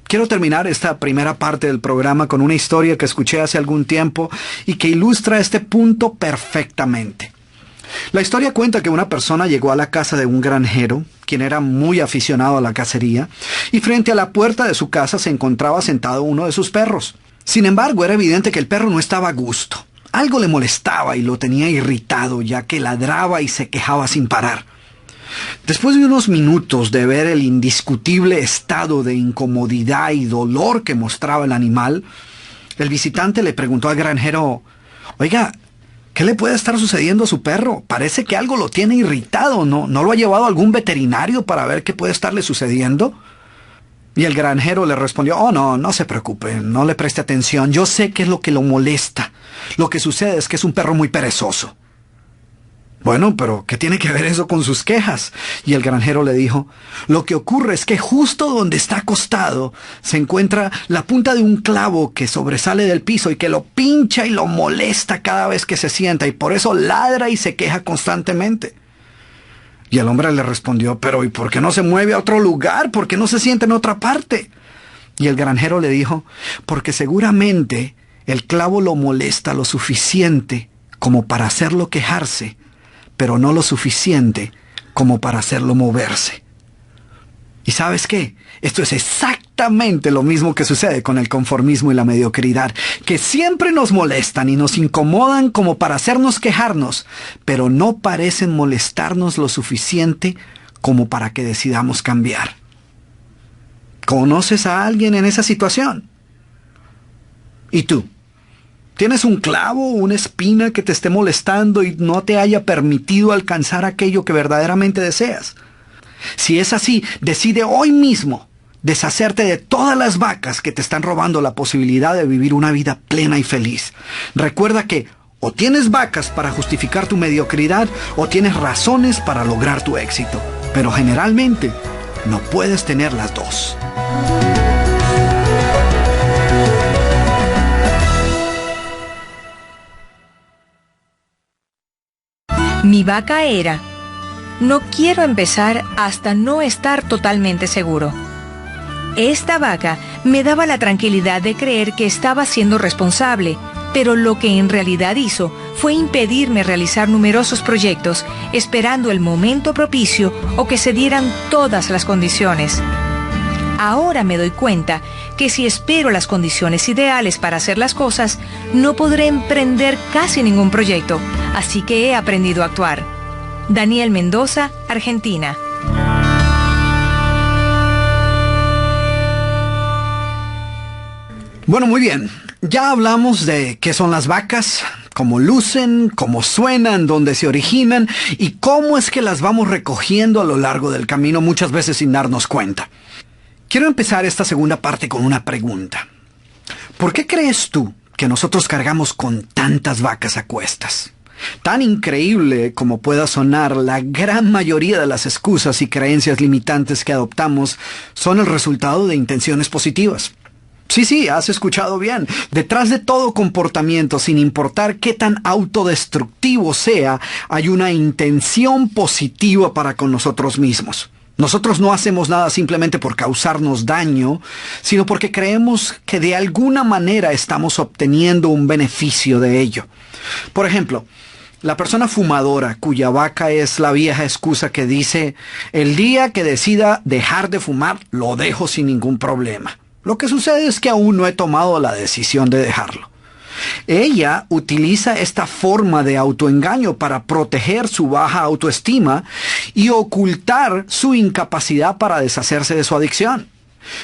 Quiero terminar esta primera parte del programa con una historia que escuché hace algún tiempo y que ilustra este punto perfectamente. La historia cuenta que una persona llegó a la casa de un granjero, quien era muy aficionado a la cacería, y frente a la puerta de su casa se encontraba sentado uno de sus perros. Sin embargo, era evidente que el perro no estaba a gusto. Algo le molestaba y lo tenía irritado, ya que ladraba y se quejaba sin parar. Después de unos minutos de ver el indiscutible estado de incomodidad y dolor que mostraba el animal, el visitante le preguntó al granjero: «Oiga, ¿qué le puede estar sucediendo a su perro? Parece que algo lo tiene irritado, ¿no lo ha llevado a algún veterinario para ver qué puede estarle sucediendo?» Y el granjero le respondió: «Oh, no se preocupe, no le preste atención, yo sé qué es lo que lo molesta. Lo que sucede es que es un perro muy perezoso». «Bueno, pero ¿qué tiene que ver eso con sus quejas?». Y el granjero le dijo: «Lo que ocurre es que justo donde está acostado se encuentra la punta de un clavo que sobresale del piso y que lo pincha y lo molesta cada vez que se sienta, y por eso ladra y se queja constantemente». Y el hombre le respondió: «Pero ¿y por qué no se mueve a otro lugar? ¿Por qué no se sienta en otra parte?». Y el granjero le dijo: «Porque seguramente el clavo lo molesta lo suficiente como para hacerlo quejarse, pero no lo suficiente como para hacerlo moverse». ¿Y sabes qué? Esto es exactamente lo mismo que sucede con el conformismo y la mediocridad, que siempre nos molestan y nos incomodan como para hacernos quejarnos, pero no parecen molestarnos lo suficiente como para que decidamos cambiar. ¿Conoces a alguien en esa situación? ¿Y tú? ¿Tienes un clavo o una espina que te esté molestando y no te haya permitido alcanzar aquello que verdaderamente deseas? Si es así, decide hoy mismo deshacerte de todas las vacas que te están robando la posibilidad de vivir una vida plena y feliz. Recuerda que o tienes vacas para justificar tu mediocridad o tienes razones para lograr tu éxito. Pero generalmente no puedes tener las dos. Mi vaca era: no quiero empezar hasta no estar totalmente seguro. Esta vaca me daba la tranquilidad de creer que estaba siendo responsable, pero lo que en realidad hizo fue impedirme realizar numerosos proyectos, esperando el momento propicio o que se dieran todas las condiciones. Ahora me doy cuenta que si espero las condiciones ideales para hacer las cosas, no podré emprender casi ningún proyecto, así que he aprendido a actuar. Daniel Mendoza, Argentina. Bueno, muy bien. Ya hablamos de qué son las vacas, cómo lucen, cómo suenan, dónde se originan y cómo es que las vamos recogiendo a lo largo del camino, muchas veces sin darnos cuenta. Quiero empezar esta segunda parte con una pregunta. ¿Por qué crees tú que nosotros cargamos con tantas vacas a cuestas? Tan increíble como pueda sonar, la gran mayoría de las excusas y creencias limitantes que adoptamos son el resultado de intenciones positivas. Sí, has escuchado bien. Detrás de todo comportamiento, sin importar qué tan autodestructivo sea, hay una intención positiva para con nosotros mismos. Nosotros no hacemos nada simplemente por causarnos daño, sino porque creemos que de alguna manera estamos obteniendo un beneficio de ello. Por ejemplo, La persona fumadora, cuya vaca es la vieja excusa que dice, el día que decida dejar de fumar, lo dejo sin ningún problema. Lo que sucede es que aún no he tomado la decisión de dejarlo. Ella utiliza esta forma de autoengaño para proteger su baja autoestima y ocultar su incapacidad para deshacerse de su adicción.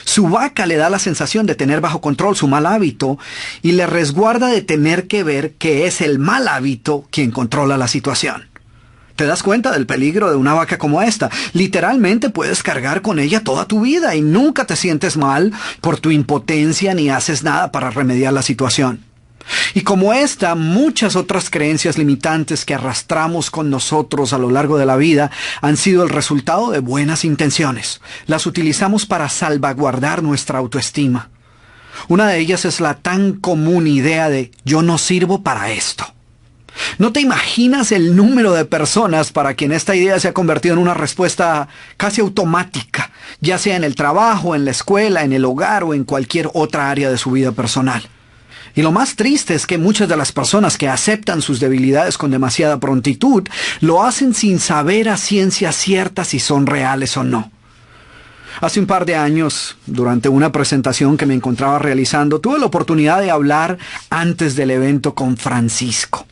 Su vaca le da la sensación de tener bajo control su mal hábito y le resguarda de tener que ver que es el mal hábito quien controla la situación. ¿Te das cuenta del peligro de una vaca como esta? Literalmente puedes cargar con ella toda tu vida y nunca te sientes mal por tu impotencia ni haces nada para remediar la situación. Y como esta, muchas otras creencias limitantes que arrastramos con nosotros a lo largo de la vida han sido el resultado de buenas intenciones. Las utilizamos para salvaguardar nuestra autoestima. Una de ellas es la tan común idea de yo no sirvo para esto. ¿No te imaginas el número de personas para quien esta idea se ha convertido en una respuesta casi automática, ya sea en el trabajo, en la escuela, en el hogar o en cualquier otra área de su vida personal? Y lo más triste es que muchas de las personas que aceptan sus debilidades con demasiada prontitud lo hacen sin saber a ciencia cierta si son reales o no. Hace un par de años, durante una presentación que me encontraba realizando, tuve la oportunidad de hablar antes del evento con Francisco.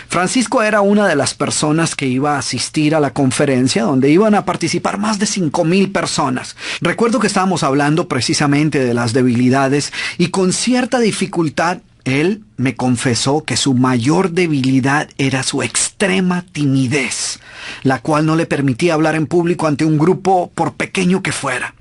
Francisco era una de las personas que iba a asistir a la conferencia donde iban a participar más de 5,000 personas. Recuerdo que estábamos hablando precisamente de las debilidades y con cierta dificultad él me confesó que su mayor debilidad era su extrema timidez, la cual no le permitía hablar en público ante un grupo por pequeño que fuera.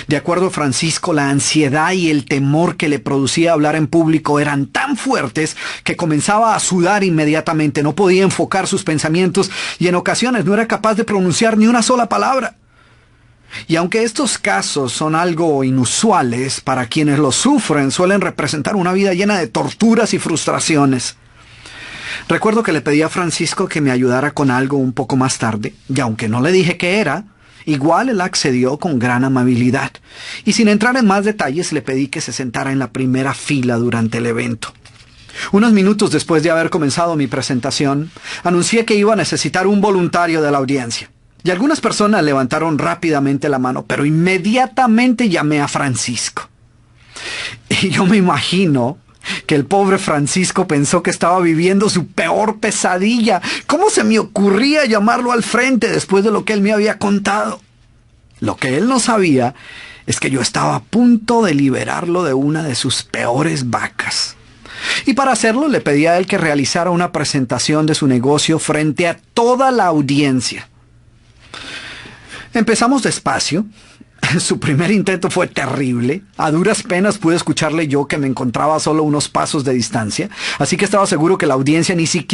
De acuerdo a Francisco, la ansiedad y el temor que le producía hablar en público eran tan fuertes que comenzaba a sudar inmediatamente, no podía enfocar sus pensamientos y en ocasiones no era capaz de pronunciar ni una sola palabra. Y aunque estos casos son algo inusuales, para quienes los sufren suelen representar una vida llena de torturas y frustraciones. Recuerdo que le pedí a Francisco que me ayudara con algo un poco más tarde, y aunque no le dije qué era, igual él accedió con gran amabilidad, y sin entrar en más detalles le pedí que se sentara en la primera fila durante el evento. Unos minutos después de haber comenzado mi presentación, anuncié que iba a necesitar un voluntario de la audiencia. Y algunas personas levantaron rápidamente la mano, pero inmediatamente llamé a Francisco. Y yo me imagino que el pobre Francisco pensó que estaba viviendo su peor pesadilla. ¿Cómo se me ocurría llamarlo al frente después de lo que él me había contado? Lo que él no sabía es que yo estaba a punto de liberarlo de una de sus peores vacas. Y para hacerlo le pedí a él que realizara una presentación de su negocio frente a toda la audiencia. Empezamos despacio. Su primer intento fue terrible. A duras penas pude escucharle yo que me encontraba a solo unos pasos de distancia, así que estaba seguro que la audiencia ni siquiera